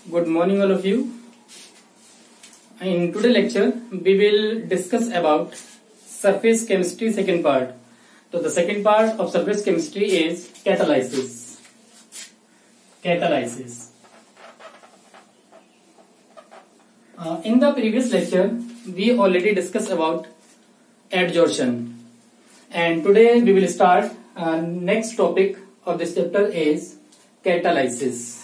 Good morning, all of you. In today's lecture, we will discuss about surface chemistry second part. So the second part of surface chemistry is catalysis. Catalysis. In the previous lecture, we already discussed about adsorption, and today we will start. Next topic of this chapter is catalysis.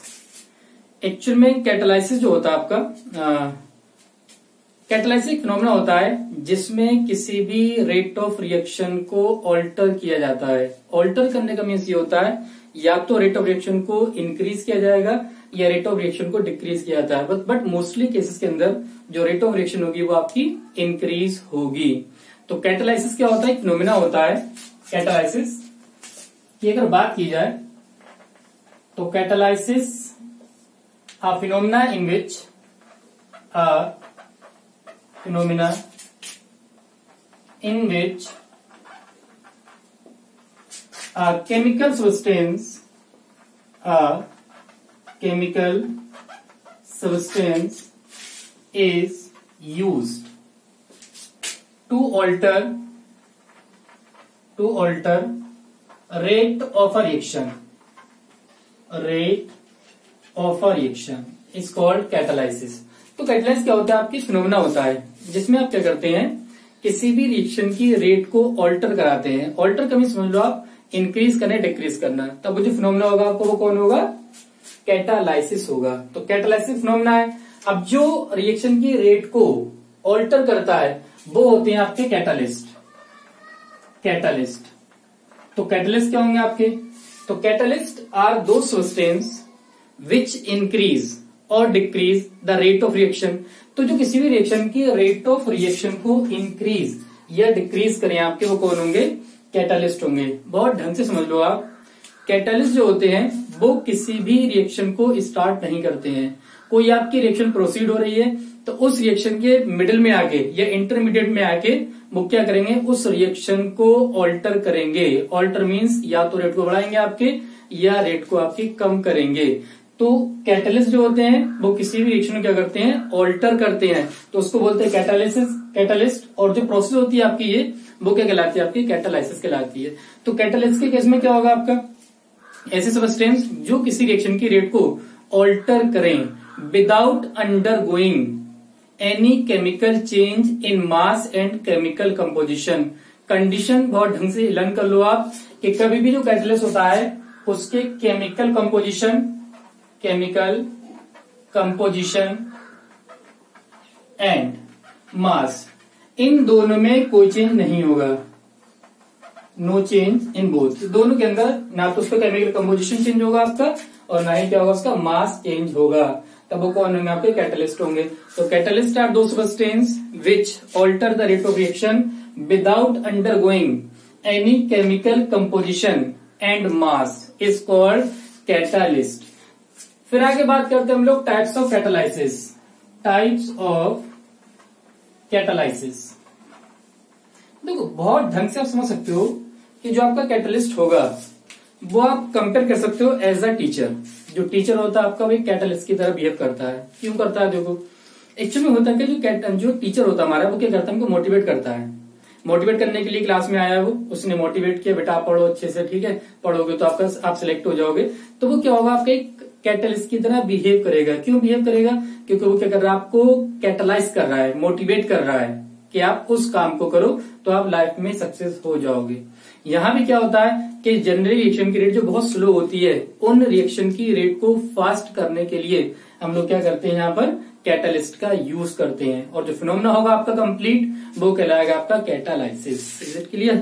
Actual में catalysis जो होता है आपका catalysis एक phenomena होता है जिसमें किसी भी रेट ऑफ रिएक्शन को ऑल्टर किया जाता है। ऑल्टर करने का मीन्स ये होता है या तो रेट ऑफ रिएक्शन को इंक्रीज किया जाएगा या रेट ऑफ रिएक्शन को डिक्रीज किया जाता है, बट मोस्टली केसेस के अंदर जो रेट ऑफ रिएक्शन होगी वो आपकी इंक्रीज होगी। तो कैटालाइसिस क्या होता है? एक फिनोमेना होता है कैटालाइसिस की। अगर बात की जाए तो catalysis a phenomena in which a chemical substance is used to alter rate of a reaction. Rate of a reaction is called catalysis. तो कैटालाइसिस क्या होता है? आपकी फिनोमेना होता है जिसमें आप क्या करते हैं, किसी भी रिएक्शन की रेट को ऑल्टर कराते हैं। ऑल्टर का मीन्स समझ लो आप इंक्रीज करना डिक्रीज करना, तब वो जो फिनोमेना होगा आपको वो कौन होगा? कैटालाइसिस होगा। तो कैटालाइसिस फिनोमेना है। अब जो रिएक्शन की रेट को ऑल्टर करता है वो होते हैं आपके कैटालिस्ट। तो कैटालिस्ट क्या होंगे आपके? तो catalyst are those substance which increase और decrease the rate of reaction. तो जो किसी भी रिएक्शन की रेट ऑफ रिएक्शन को इंक्रीज या डिक्रीज करें आपके, वो कौन होंगे? कैटालिस्ट होंगे। बहुत ढंग से समझ लो आप, कैटालिस्ट जो होते हैं वो किसी भी रिएक्शन को स्टार्ट नहीं करते हैं। कोई आपकी रिएक्शन प्रोसीड हो रही है तो उस रिएक्शन के मिडिल में आके या इंटरमीडिएट में आके वो क्या करेंगे? उस रिएक्शन को ऑल्टर करेंगे। ऑल्टर मीन्स या तो रेट को बढ़ाएंगे आपके या रेट को आपकी कम करेंगे। तो कैटालिस्ट जो होते हैं वो किसी भी रिएक्शन को क्या करते हैं? ऑल्टर करते हैं, तो उसको बोलते हैं कैटालिस्ट। और जो प्रोसेस होती है आपकी ये वो क्या कहलाती है? आपकी कैटालाइसिस कहलाती है। तो कैटालिस्ट के केस में क्या होगा आपका? ऐसे सब्सटेंस जो किसी रिएक्शन की रेट को ऑल्टर करें without undergoing any chemical change in mass and chemical composition. Condition बहुत ढंग से लर्न कर लो आप कि कभी भी जो कैटालिस्ट होता है उसके केमिकल कंपोजिशन एंड मास, इन दोनों में कोई चेंज नहीं होगा। No change in both. दोनों के अंदर ना तो उसका केमिकल कंपोजिशन चेंज होगा आपका और ना ही क्या होगा उसका मास चेंज होगा, तब वो कौन होंगे? आपके कैटालिस्ट होंगे। तो catalyst are those substance which alter the rate of reaction without undergoing any chemical composition and mass is called catalyst. फिर आगे बात करते हैं हम लोग टाइप्स ऑफ कैटालाइसिस। देखो बहुत ढंग से आप समझ सकते हो कि जो आपका कैटालिस्ट होगा वो आप कंपेयर कर सकते हो एज अ टीचर। जो टीचर होता है आपका वो कैटालिस्ट की तरह बिहेव करता है। क्यों करता है? देखो एक्चुअली होता है कि जो टीचर होता है हमारा वो क्या करता है? हमको मोटिवेट करता है। मोटिवेट करने के लिए क्लास में आया वो, उसने मोटिवेट किया, बेटा आप पढ़ो अच्छे से, ठीक है, पढ़ोगे तो आप सिलेक्ट हो जाओगे। तो वो क्या होगा? आपका एक कैटलिस्ट की तरह बिहेव करेगा। क्यों बिहेव करेगा? क्योंकि वो क्या कर रहा है? आपको कैटलाइज कर रहा है, मोटिवेट कर रहा है कि आप उस काम को करो तो आप लाइफ में सक्सेस हो जाओगे। यहाँ भी क्या होता है कि जनरली रिएक्शन की रेट जो बहुत स्लो होती है उन रिएक्शन की रेट को फास्ट करने के लिए हम लोग क्या करते हैं? यहाँ पर कैटालिस्ट का यूज करते हैं और जो फिनोमेना होगा आपका कंप्लीट वो कहलाएगा आपका कैटालाइसिस। Is it clear?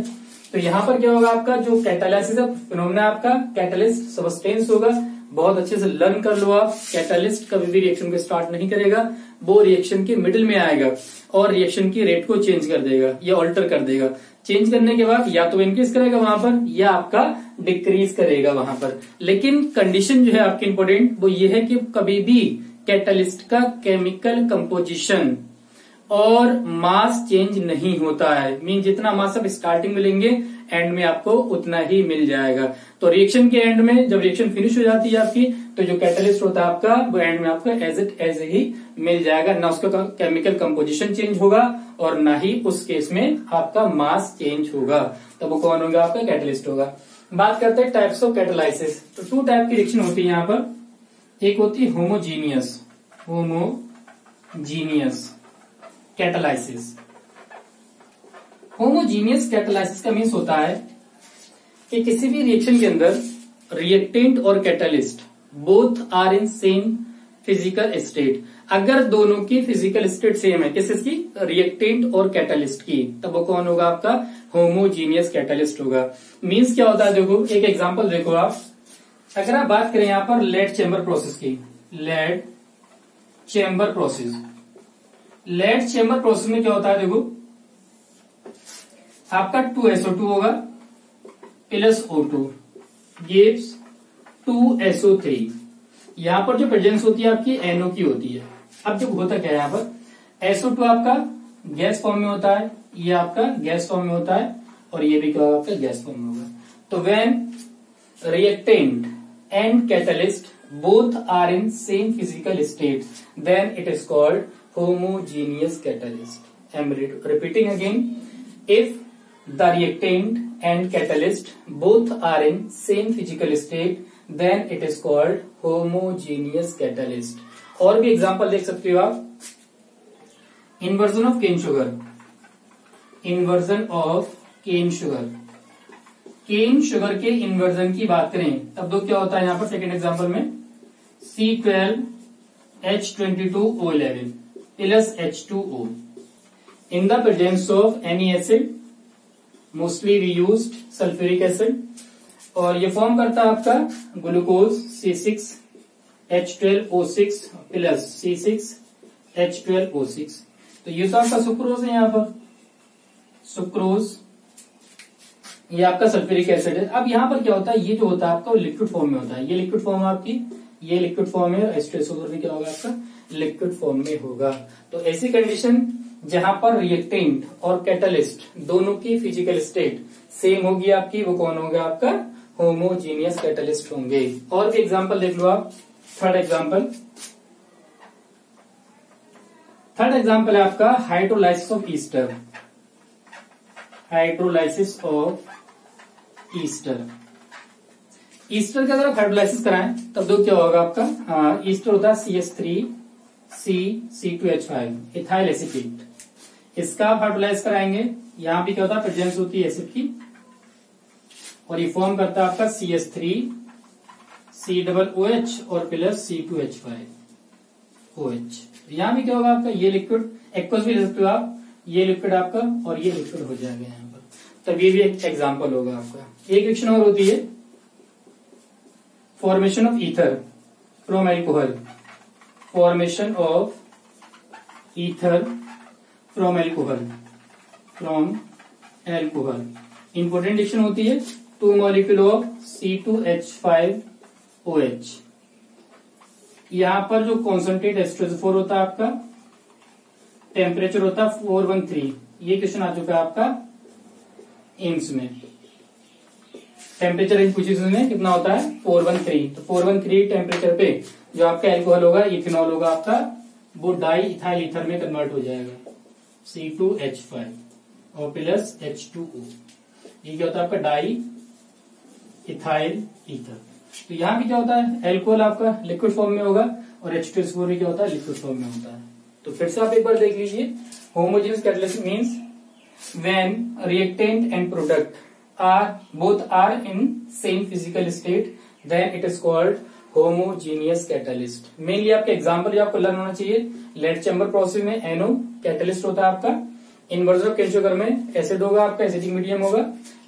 तो यहाँ पर क्या होगा? आपका जो कैटालाइसिस फिनोमेना आपका कैटालिस्ट सब्सटेंस होगा। बहुत अच्छे से लर्न कर लो आप। कैटालिस्ट कभी भी रिएक्शन को स्टार्ट नहीं करेगा, वो रिएक्शन के मिडिल में आएगा और रिएक्शन की रेट को चेंज कर देगा या ऑल्टर कर देगा। चेंज करने के बाद या तो इंक्रीज करेगा वहां पर या आपका डिक्रीज करेगा वहां पर। लेकिन कंडीशन जो है आपकी इंपॉर्टेंट वो ये है कि कभी भी कैटालिस्ट का केमिकल कंपोजिशन और मास चेंज नहीं होता है। मीन जितना मास आप स्टार्टिंग में लेंगे एंड में आपको उतना ही मिल जाएगा। तो रिएक्शन के एंड में जब रिएक्शन फिनिश हो जाती है आपकी, तो जो कैटलिस्ट होता है आपका वो एंड में आपको एज इट एज ही मिल जाएगा, ना उसका केमिकल कंपोजिशन चेंज होगा और ना ही उस केस में आपका मास चेंज होगा। तो वो कौन होगा? आपका कैटलिस्ट होगा। बात करते हैं टाइप्स ऑफ कैटालाइसिस। तो 2 टाइप की रिएक्शन होती है यहाँ पर। एक होती है होमोजीनियस कैटालाइसिस। होमोजीनियस कैटालाइसिस का मीन्स होता है कि किसी भी रिएक्शन के अंदर रिएक्टेंट और catalyst both are in same physical state. अगर दोनों की फिजिकल स्टेट सेम है, किसकी? रिएक्टेंट और कैटालिस्ट की, तब वो कौन होगा? आपका होमोजीनियस कैटालिस्ट होगा। मीन्स क्या होता है? देखो एक एग्जांपल देखो आप। अगर आप बात करें यहां पर लेड चेंबर प्रोसेस की, लेड चेंबर प्रोसेस में क्या होता है? देखो आपका 2SO2 होगा प्लस O2 गिव्स 2SO3। यहां पर जो प्रेजेंस होती है आपकी NO की होती है। अब जो होता क्या है यहाँ पर, SO2 आपका गैस फॉर्म में होता है, ये आपका गैस फॉर्म में होता है और ये भी क्या होगा? आपका गैस फॉर्म में होगा। तो when reactant and catalyst both are in same physical state, then it is called homogeneous catalyst. I am repeating again. If the reactant and catalyst both are in same physical state, then it is called homogeneous catalyst. और भी example देख सकते हो आप। Inversion of cane sugar, cane sugar के inversion की बात करें तब तो क्या होता है यहाँ पर सेकेंड एग्जांपल में C12H22O11 plus H2O in the presence of any acid, mostly we used sulfuric acid, और ये फॉर्म करता है आपका ग्लूकोज C6H12O6 प्लस C6H12O6। तो ये तो आपका सुक्रोज है यहाँ पर, सुक्रोज, ये आपका सल्फ्यूरिक एसिड है। अब यहाँ पर क्या होता है? ये जो होता है आपका लिक्विड फॉर्म में होता है। ये लिक्विड फॉर्म है आपकी, ये लिक्विड फॉर्म है, H2SO4 भी क्या होगा? आपका लिक्विड फॉर्म में होगा। तो ऐसी कंडीशन जहां पर रिएक्टेंट और कैटलिस्ट दोनों की फिजिकल स्टेट सेम होगी आपकी, वो कौन होगा? आपका होमोजीनियस कैटलिस्ट होंगे। और भी एग्जांपल देख लो आप। थर्ड एग्जांपल है आपका hydrolysis of Easter. Hydrolysis of Easter का अगर आप हाइड्रोलाइसिस कराएं तब तो क्या होगा आपका? ईस्टर होता है CH3C2H5 इथाइल एसिटेट। इसका आप हाइड्रोलाइज कराएंगे, यहां भी क्या होता है? प्रेजेंस होती है एसिड की और ये फॉर्म करता है आपका CH3COOH और प्लस C2H5OH। यहां भी क्या होगा आपका? ये लिक्विड एक्वस भी ले सकते हो आप, ये लिक्विड आपका और ये लिक्विड हो जाएगा यहाँ पर। तब ये भी एक एग्जांपल होगा आपका। एक रिएक्शन और होती है formation of ether from alcohol, formation of ether from alcohol, important reaction होती है 2 मॉलिक्यूल ऑफ C2H5OH। यहां पर जो कॉन्सेंट्रेट H2SO4 होता है आपका, टेम्परेचर होता है 413। ये क्वेश्चन आ चुका है आपका एम्स में। टेम्परेचर पूछी उसने कितना होता है? 413। तो 413 टेम्परेचर पे जो आपका एल्कोहल होगा, इथेनॉल होगा आपका, वो डाई इथाइल ईथर में कन्वर्ट हो जाएगा C2H5 और प्लस H2O। ये क्या होता है? आपका डाई इथाइल ईथर। तो यहां भी क्या होता है? एल्कोहल आपका लिक्विड फॉर्म में होगा और H2SO4 भी क्या होता है? लिक्विड फॉर्म में होता है। तो फिर से आप एक बार देख लीजिए। Homogeneous catalysis means when reactant and product both are in same physical state, then it is called homogeneous catalyst। Mainly आपके एग्जांपल जो आपको लर्न होना चाहिए, लेड चैम्बर प्रोसेस में NO कैटालिस्ट होता है आपका, इन्वर्जन ऑफ केन शुगर में एसिड होगा आपका, एसिडिक मीडियम होगा,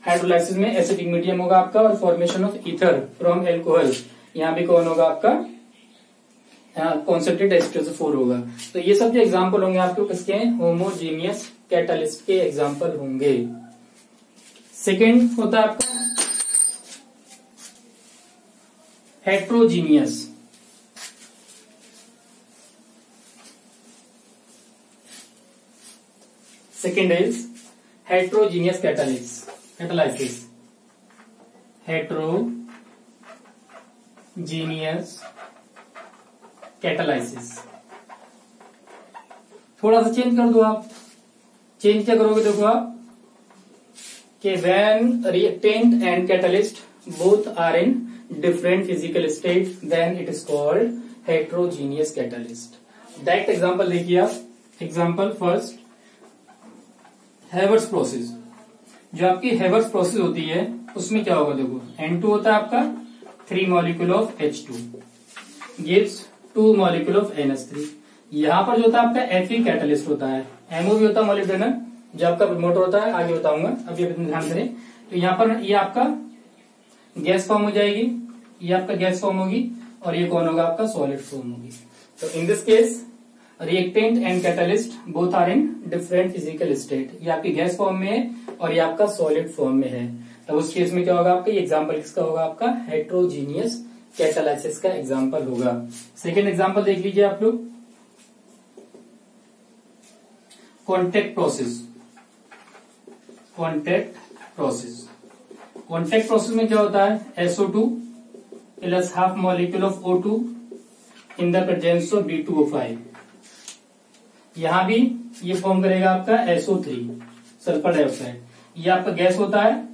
हाइड्रोलाइसिस में एसिडिक मीडियम होगा आपका, और formation of ether from alcohol, यहाँ भी कौन होगा आपका? कॉन्सेंट्रेट H2SO4 होगा। तो ये सब जो एग्जाम्पल होंगे आपको किसके हैं? होमोजीनियस कैटालिस्ट के एग्जाम्पल होंगे। सेकेंड होता है आपका heterogeneous. Second is heterogeneous catalyst. Catalysis, heterogeneous catalysis. थोड़ा सा चेंज कर दो आप। चेंज क्या करोगे, देखो आप कि when reactant and catalyst both are in different physical state then it is called heterogeneous catalyst. Direct example देखिए आप। Example first, Haber's process. जो आपकी हेवर्स प्रोसेस होती है उसमें क्या होगा, देखो N2 होता है आपका 3 molecule of H2 gives 2 molecule of NH3। यहाँ पर जो होता है आपका Fe कैटलिस्ट होता है, MO भी होता है मॉलिक्यूलर, जो आपका प्रमोटर होता है, आगे बताऊंगा, अभी अपने ध्यान करें। तो यहाँ पर ये आपका गैस फॉर्म हो जाएगी, ये आपका गैस फॉर्म होगी, और ये कौन होगा, आपका सॉलिड फॉर्म होगी। तो in this case reactant and catalyst both are in different physical state. ये आपकी गैस फॉर्म में है और ये आपका सॉलिड फॉर्म में है। तो उस केस में क्या होगा आपका, ये एग्जाम्पल किसका होगा, आपका हेट्रोजीनियस कैटालाइसिस का एग्जाम्पल होगा। सेकेंड एग्जाम्पल देख लीजिए आप लोग, contact process. Contact process, contact process में क्या होता है, SO2 plus half molecule of O2 in the presence of B2O5। यहां भी ये फॉर्म करेगा आपका SO3 सल्फर डाइऑक्साइड। ये आपका गैस होता है,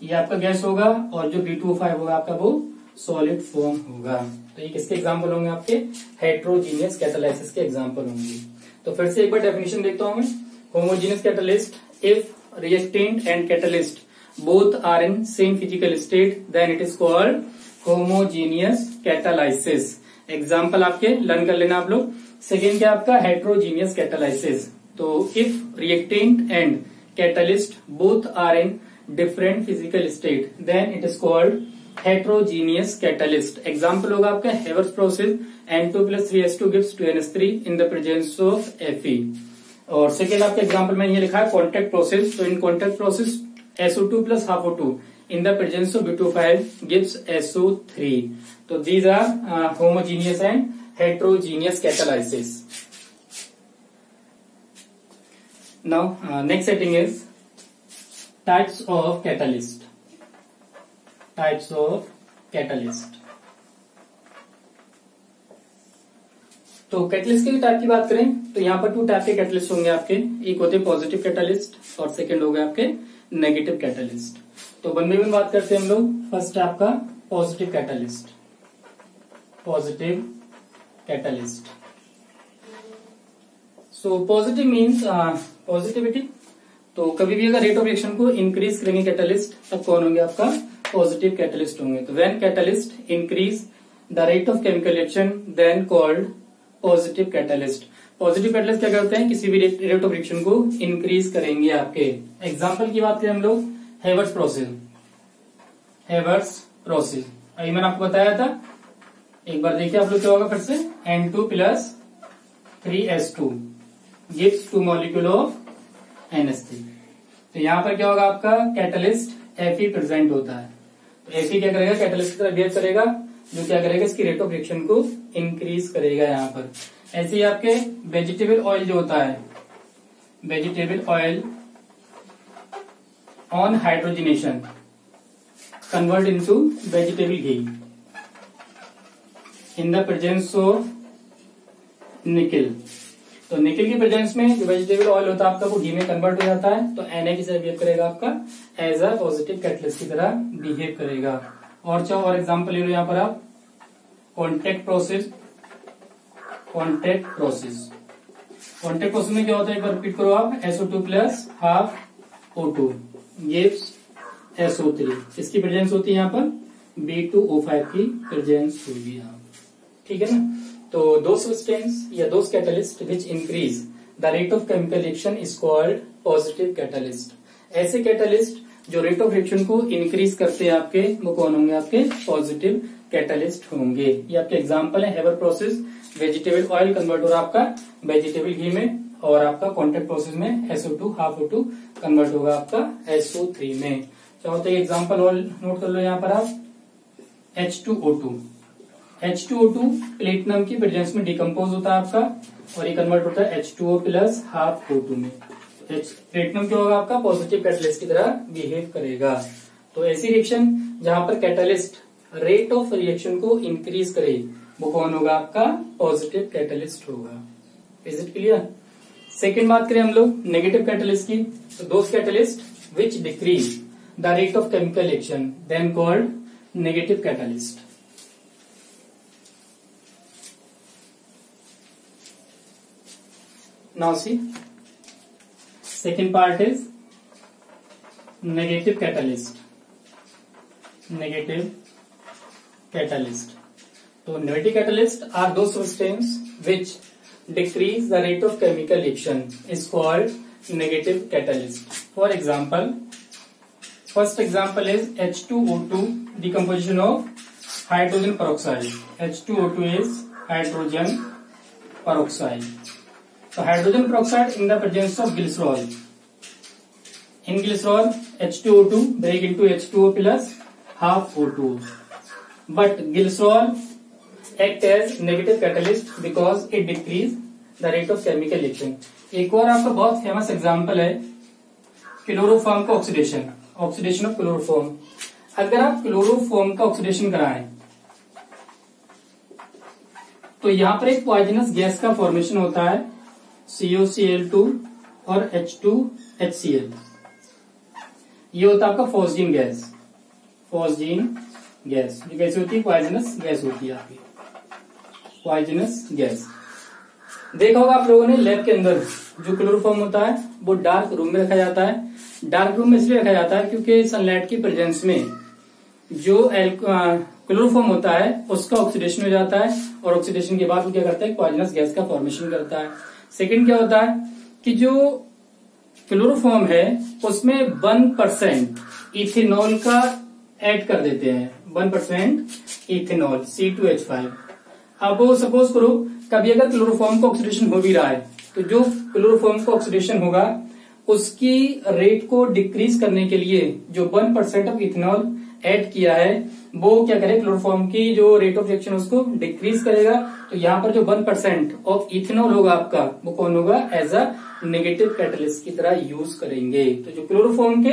ये आपका गैस होगा, और जो B2O5 होगा आपका वो सॉलिड फॉर्म होगा। तो ये किसके एग्जाम्पल होंगे, आपके हेट्रोजीनियस कैटालाइसिस के एग्जाम्पल होंगे। तो फिर से एक बार डेफिनेशन देखता हूं मैं। Homogeneous catalyst, if reactant and catalyst both are in same physical state then it is called homogeneous catalysis. Example आपके लर्न कर लेना आप लोग। सेकेंड क्या आपका, हेट्रोजीनियस कैटालाइसिस। तो if reactant and catalyst both are in different physical state then it is called heterogeneous catalyst. Example होगा आपका Haber's process, N2 plus 3H2 gives 2NH3 in the presence of Fe। और second आपका example में ये लिखा है contact process. तो in contact process SO2 plus half O2 in the presence of B2O5 gives SO3. So these are homogeneous and heterogeneous catalysis. Now next setting is types of catalyst. Types of catalyst. तो catalyst के type की बात करें तो यहाँ पर 2 type के catalyst होंगे आपके। एक होते हैं पॉजिटिव कैटलिस्ट और सेकंड हो गए आपके नेगेटिव कैटलिस्ट। तो वन बाय वन बात करते हैं हम लोग। फर्स्ट है आपका positive catalyst. Positive catalyst, so positive means positivity. तो कभी भी अगर रेट ऑफ रिएक्शन को इंक्रीज करेंगे कैटलिस्ट, तब कौन होंगे, आपका पॉजिटिव कैटलिस्ट होंगे। तो when catalyst increase the rate of chemical reaction then called positive catalyst. Positive catalyst क्या करते हैं, किसी भी रेट ऑफ रिएक्शन को इंक्रीज करेंगे आपके। एग्जाम्पल की बात करें हम लोग, हेवर्स प्रोसेस। हेवर्स प्रोसेस अभी मैंने आपको बताया था, एक बार देखिए आप लोग क्या होगा फिर से। N2 plus 3H2 gives 2 molecule of NH3। तो यहां पर क्या होगा, आपका कैटलिस्ट Fe प्रेजेंट होता है। तो Fe क्या करेगा, कैटलिस्ट की तरह बिहेव करेगा, जो क्या करेगा, इसकी रेट ऑफ रिएक्शन को इंक्रीज करेगा यहाँ पर। ऐसे ही आपके वेजिटेबल ऑयल जो होता है, vegetable oil on hydrogenation convert into vegetable ghee in the presence of nickel. तो निकेल की प्रेजेंस में जो वेजिटेबल ऑयल होता है आपका वो घी में कन्वर्ट हो जाता है। तो Na की तरह बिहेव करेगा, आपका एज अ पॉजिटिव कैटलिस्ट की तरह बिहेव करेगा। और चाहो और एग्जाम्पल ले लो यहाँ पर आप, contact process. Contact process, contact process में क्या होता है, एक बार रिपीट करो आप। SO2 plus half O2 gives SO3। इसकी प्रेजेंस होती है यहाँ पर B2O5 की प्रेजेंस होगी यहाँ, ठीक है ना। तो दो सब्सटेंस या दो catalyst which increase the rate of chemical reaction is called positive catalyst. ऐसे कैटलिस्ट जो रेट ऑफ रिएक्शन को इंक्रीज करते हैं आपके, वो कौन होंगे, आपके पॉजिटिव कैटलिस्ट होंगे। ये आपके एग्जाम्पल है, हेवर प्रोसेस, वेजिटेबल ऑयल कन्वर्ट हो रहा है आपका वेजिटेबल घी में, और आपका कॉन्टेक्ट प्रोसेस में SO2 हाफ O2 कन्वर्ट होगा आपका SO3 में। चाहो तो एग्जाम्पल और नोट कर लो यहाँ पर आप, H2O2। H2O2 प्लेटिनम की प्रेजेंस में डिकम्पोज होता है आपका, और ये कन्वर्ट होता है H2O प्लस हाफ O2 में। प्लेटिनम क्या होगा आपका, पॉजिटिव कैटलिस्ट की तरह बिहेव करेगा। तो ऐसी रिएक्शन जहां पर कैटलिस्ट रेट ऑफ रिएक्शन को इंक्रीज करे वो कौन होगा, आपका पॉजिटिव कैटलिस्ट होगा। Is it clear. सेकेंड बात करें हम लोग नेगेटिव कैटलिस्ट की, तो those catalyst which decrease the rate of chemical reaction then called negative catalyst. Now see second part is negative catalyst। negative catalyst, so negative catalyst are those substances which decrease the rate of chemical reaction is called negative catalyst। For example, first example is H2O2 decomposition of hydrogen peroxide। H2O2 is hydrogen peroxide। So hydrogen peroxide in the presence of glycerol, in glycerol H2O2 break into H2O plus half O2, but glycerol act as negative catalyst because it decrease the rate of chemical reaction। एक और आपका बहुत famous example है chloroform का oxidation, oxidation of chloroform. अगर आप chloroform का oxidation कराएं तो यहां पर एक पॉइजनस गैस का फॉर्मेशन होता है COCl2 और H2HCl। ये होता है आपका फॉस्जीन गैस। फॉस्जीन गैस ये कैसे होती है, पॉइजनस गैस होती है आपकी, पॉइजनस गैस। देखा होगा आप लोगों ने लैब के अंदर जो क्लोरोफॉर्म होता है वो डार्क रूम में रखा जाता है। डार्क रूम में इसलिए रखा जाता है क्योंकि सनलाइट की प्रेजेंस में जो क्लोरोफॉर्म होता है उसका ऑक्सीडेशन हो जाता है और ऑक्सीडेशन के बाद वो क्या करता है, पॉइजनस गैस का फॉर्मेशन करता है। सेकंड क्या होता है कि जो क्लोरोफॉर्म है उसमें 1% इथेनॉल का ऐड कर देते हैं, 1% इथेनॉल C2H5। अब वो सपोज करो कभी अगर क्लोरोफॉर्म का ऑक्सीडेशन हो भी रहा है तो जो क्लोरोफॉर्म का ऑक्सीडेशन होगा उसकी रेट को डिक्रीज करने के लिए जो 1% ऑफ इथेनॉल ऐड किया है वो क्या करे, क्लोरोफॉर्म की जो रेट ऑफ रिएक्शन उसको डिक्रीज करेगा। तो यहाँ पर जो 1% ऑफ इथेनॉल होगा आपका वो कौन होगा, एज अ नेगेटिव कैटलिस्ट की तरह यूज करेंगे। तो जो क्लोरोफॉर्म के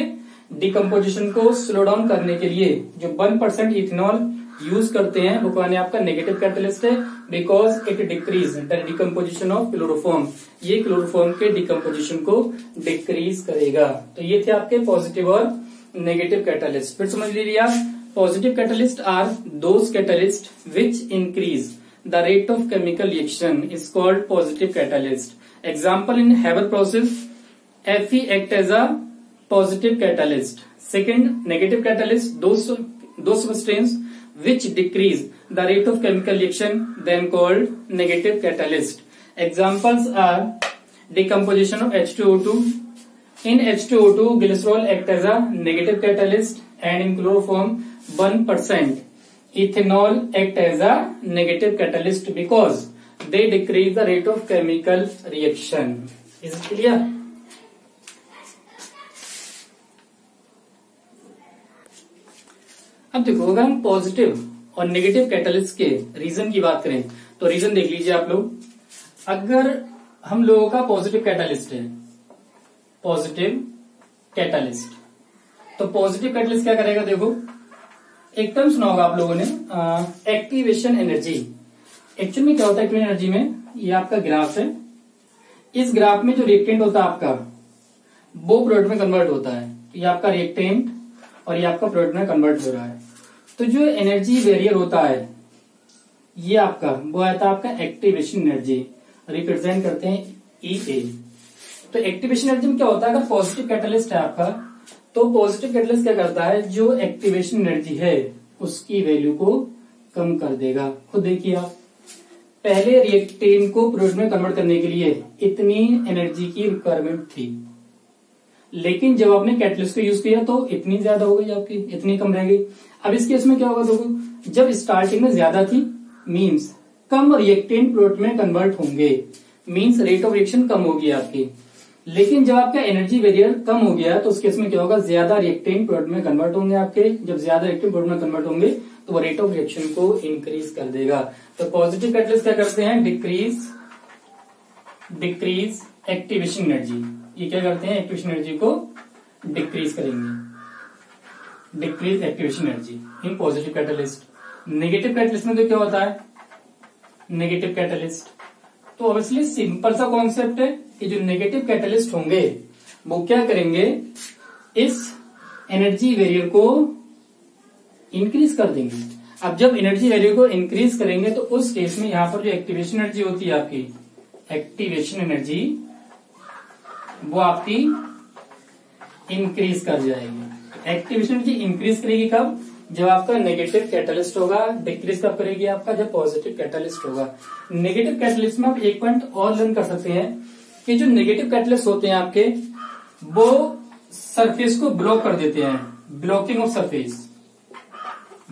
डिकम्पोजिशन को स्लो डाउन करने के लिए जो 1% इथेनॉल यूज करते हैं वो कौन है, आपका नेगेटिव कैटलिस्ट है, because it decrease the decomposition of chloroform. ये क्लोरोफॉर्म के डिकम्पोजिशन को डिक्रीज करेगा। तो ये थे आपके पॉजिटिव और नेगेटिव कैटलिस्ट। फिर समझ लीजिए आप, positive catalyst are those catalyst which increase the rate of chemical reaction is called positive catalyst. Example in Haber process Fe act as a positive catalyst। Second, negative catalyst, those substances which decrease the rate of chemical reaction then called negative catalyst। Examples are decomposition of H2O2। In H2O2 glycerol act as a negative catalyst and in chloroform 1% ethanol act as a negative catalyst because they decrease the rate of chemical reaction। Is it clear? अब देखो अगर हम positive और negative catalyst के reason की बात करें तो रीजन देख लीजिए आप लोग। अगर हम लोगों का पॉजिटिव कैटलिस्ट है, पॉजिटिव कैटलिस्ट, तो पॉजिटिव कैटलिस्ट क्या करेगा, देखो एक टर्म सुना होगा आप लोगों ने, एक्टिवेशन एनर्जी। एक्चुअल में क्या होता है एक्टिवेशन एनर्जी में, ये आपका ग्राफ है, इस ग्राफ में जो रिएक्टेंट होता है आपका वो प्रोडक्ट में कन्वर्ट होता है। ये आपका रिएक्टेंट और ये आपका प्रोडक्ट में कन्वर्ट हो रहा है। तो जो एनर्जी वेरियर होता है ये आपका वो आता है आपका एक्टिवेशन एनर्जी, रिप्रेजेंट करते हैं EA। तो एक्टिवेशन एनर्जी में क्या होता है, अगर पॉजिटिव कैटलिस्ट है आपका तो पॉजिटिव कैटलिस्ट क्या करता है, जो एक्टिवेशन एनर्जी है उसकी वैल्यू को कम कर देगा। खुद देखिए आप, पहले रिएक्टेंट को प्रोडक्ट में कन्वर्ट करने के लिए इतनी एनर्जी की रिक्वायरमेंट थी, लेकिन जब आपने कैटलिस्ट को यूज किया तो इतनी ज्यादा हो गई आपकी, इतनी कम रह गई। अब इस केस में क्या होगा, देखो जब स्टार्टिंग में ज्यादा थी मींस कम रिएक्टेंट प्रोडक्ट में कन्वर्ट होंगे, मींस रेट ऑफ रिएक्शन कम होगी आपकी। लेकिन जब आपका एनर्जी वेरियर कम हो गया तो उस केस में क्या होगा, ज्यादा रिएक्टेंट प्रोडक्ट में कन्वर्ट होंगे आपके। जब ज्यादा रिएक्टेंट प्रोडक्ट में कन्वर्ट होंगे तो वो रेट ऑफ रिएक्शन को इंक्रीज कर देगा। तो पॉजिटिव कैटलिस्ट क्या करते हैं, डिक्रीज एक्टिवेशन एनर्जी, ये क्या करते हैं, एक्टिवेशन एनर्जी को डिक्रीज करेंगे, decrease activation energy in positive catalyst. Negative catalyst में तो क्या होता है, नेगेटिव कैटलिस्ट, तो ऑब्वियसली सिंपल सा कॉन्सेप्ट है कि जो नेगेटिव कैटलिस्ट होंगे वो क्या करेंगे, इस एनर्जी वेरियर को इंक्रीज कर देंगे। अब जब एनर्जी वेरियर को इंक्रीज करेंगे तो उस केस में यहां पर जो एक्टिवेशन एनर्जी होती है आपकी, एक्टिवेशन एनर्जी वो आपकी इंक्रीज कर जाएगी। एक्टिवेशन एनर्जी इंक्रीज करेगी कब, जब आपका नेगेटिव कैटलिस्ट होगा। डिक्रीज कब करेगी आपका, जब पॉजिटिव कैटलिस्ट होगा। नेगेटिव कैटलिस्ट में आप एक पॉइंट और लर्न कर सकते हैं कि जो नेगेटिव कैटलिस्ट होते हैं आपके, वो सरफेस को ब्लॉक कर देते हैं, blocking of surface,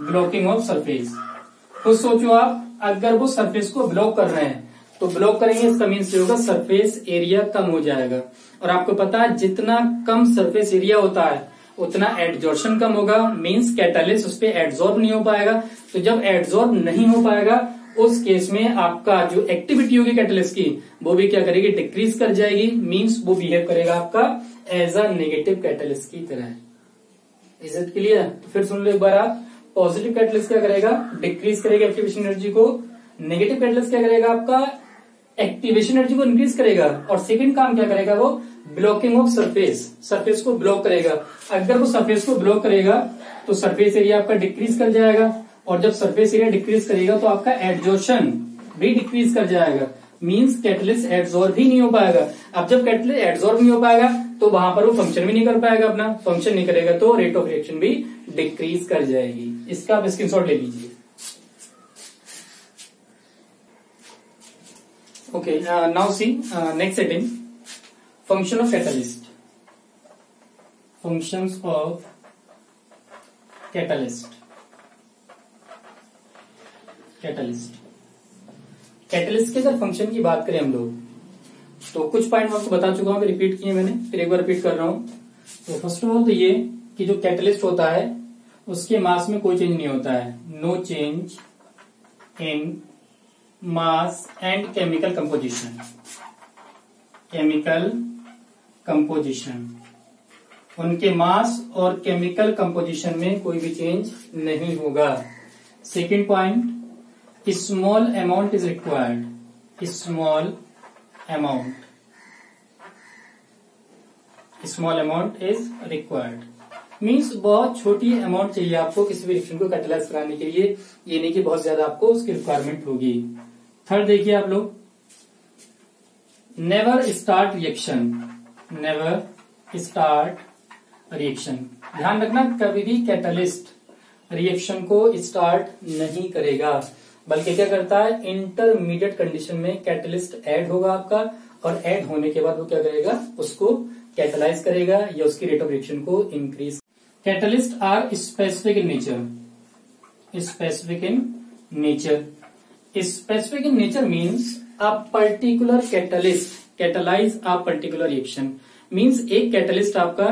blocking of surface. तो सोचो आप, अगर वो सरफेस को ब्लॉक कर रहे हैं तो ब्लॉक करेंगे, इसका मीन्स ये होगा सरफेस एरिया कम हो जाएगा। और आपको पता है जितना कम सरफेस एरिया होता है उतना एडजॉर्प्शन कम होगा, मीन्स कैटलिस्ट उस पर एडजॉर्ब नहीं हो पाएगा। तो जब एडजॉर्ब नहीं हो पाएगा उस केस में आपका जो एक्टिविटी होगी कैटलिस्ट की वो भी क्या करेगी, डिक्रीज कर जाएगी, मीन्स वो बिहेव करेगा आपका एज अ नेगेटिव कैटलिस्ट की तरह। Is it clear? तो फिर सुन लो एक बार आप, पॉजिटिव कैटलिस्ट क्या करेगा, डिक्रीज करेगा एक्टिवेशन एनर्जी को। नेगेटिव कैटलिस्ट क्या करेगा, आपका एक्टिवेशन एनर्जी को इंक्रीज करेगा। और सेकंड काम क्या करेगा, वो ब्लॉकिंग ऑफ सरफेस, सरफेस को ब्लॉक करेगा। अगर वो सरफेस को ब्लॉक करेगा तो सरफेस एरिया आपका डिक्रीज कर जाएगा, और जब सरफेस एरिया डिक्रीज करेगा तो आपका एडजॉर्प्शन भी डिक्रीज कर जाएगा, मीन्स कैटलिस्ट एडजॉर्ब ही नहीं हो पाएगा। अब जब कैटलिस्ट एडजॉर्ब नहीं हो पाएगा तो वहां पर वो फंक्शन भी नहीं कर पाएगा, अपना फंक्शन नहीं करेगा, तो रेट ऑफ रिएक्शन भी डिक्रीज कर जाएगी। इसका आप स्क्रीनशॉट ले लीजिए। Okay, now see next heading, function of catalyst, functions of catalyst. Catalyst catalyst के अगर फंक्शन की बात करें हम लोग तो कुछ पॉइंट आपको बता चुका हूं, रिपीट किए मैंने, फिर एक बार रिपीट कर रहा हूं। तो फर्स्ट ऑफ ऑल तो ये कि जो कैटलिस्ट होता है उसके मास में कोई चेंज नहीं होता है, no change in mass and chemical composition, chemical composition, उनके मास और केमिकल कंपोजिशन में कोई भी चेंज नहीं होगा। Second point, small amount is required, small amount, small amount is required, means बहुत छोटी अमाउंट चाहिए आपको किसी भी रिएक्शन को कैटलाइज कराने के लिए, ये नहीं कि बहुत ज्यादा आपको उसकी रिक्वायरमेंट होगी। थर्ड देखिए आप लोग, never start reaction, never start reaction. ध्यान रखना कभी भी कैटलिस्ट रिएक्शन को स्टार्ट नहीं करेगा, बल्कि क्या करता है, इंटरमीडिएट कंडीशन में कैटलिस्ट ऐड होगा आपका, और ऐड होने के बाद वो क्या करेगा, उसको कैटलाइज करेगा या उसकी रेट ऑफ रिएक्शन को increase. Catalyst are specific in nature, specific in nature, specific in nature means a particular catalyst catalyse a particular reaction, means एक कैटलिस्ट आपका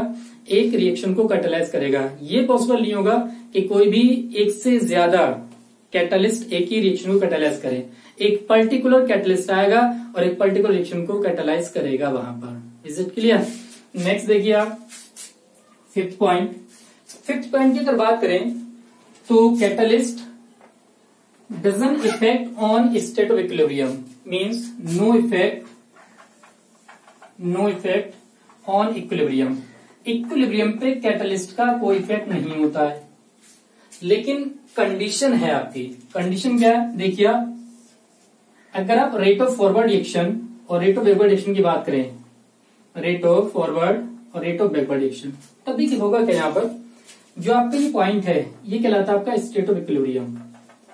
एक रिएक्शन को कैटलाइज करेगा। ये पॉसिबल नहीं होगा कि कोई भी एक से ज्यादा कैटलिस्ट एक ही रिएक्शन को कैटलाइज करे, एक पर्टिकुलर कैटलिस्ट आएगा और एक पर्टिकुलर रिएक्शन को कैटलाइज करेगा वहां पर। Is it clear? नेक्स्ट देखिए आप, फिफ्थ पॉइंट, फिफ्थ पॉइंट की अगर बात करें तो catalyst doesn't effect on state of equilibrium, means no effect, no effect on equilibrium, equilibrium पे कैटलिस्ट का कोई इफेक्ट नहीं होता है। लेकिन कंडीशन है आपकी, कंडीशन क्या है देखिए, अगर आप रेट ऑफ फॉरवर्ड रिएक्शन और रेट ऑफ बैकवर्ड रिएक्शन की बात करें, रेट ऑफ फॉरवर्ड और रेट ऑफ बैकवर्ड रिएक्शन, तब देखिए होगा क्या, यहाँ पर जो आपका ये पॉइंट है ये कहलाता है आपका state of equilibrium,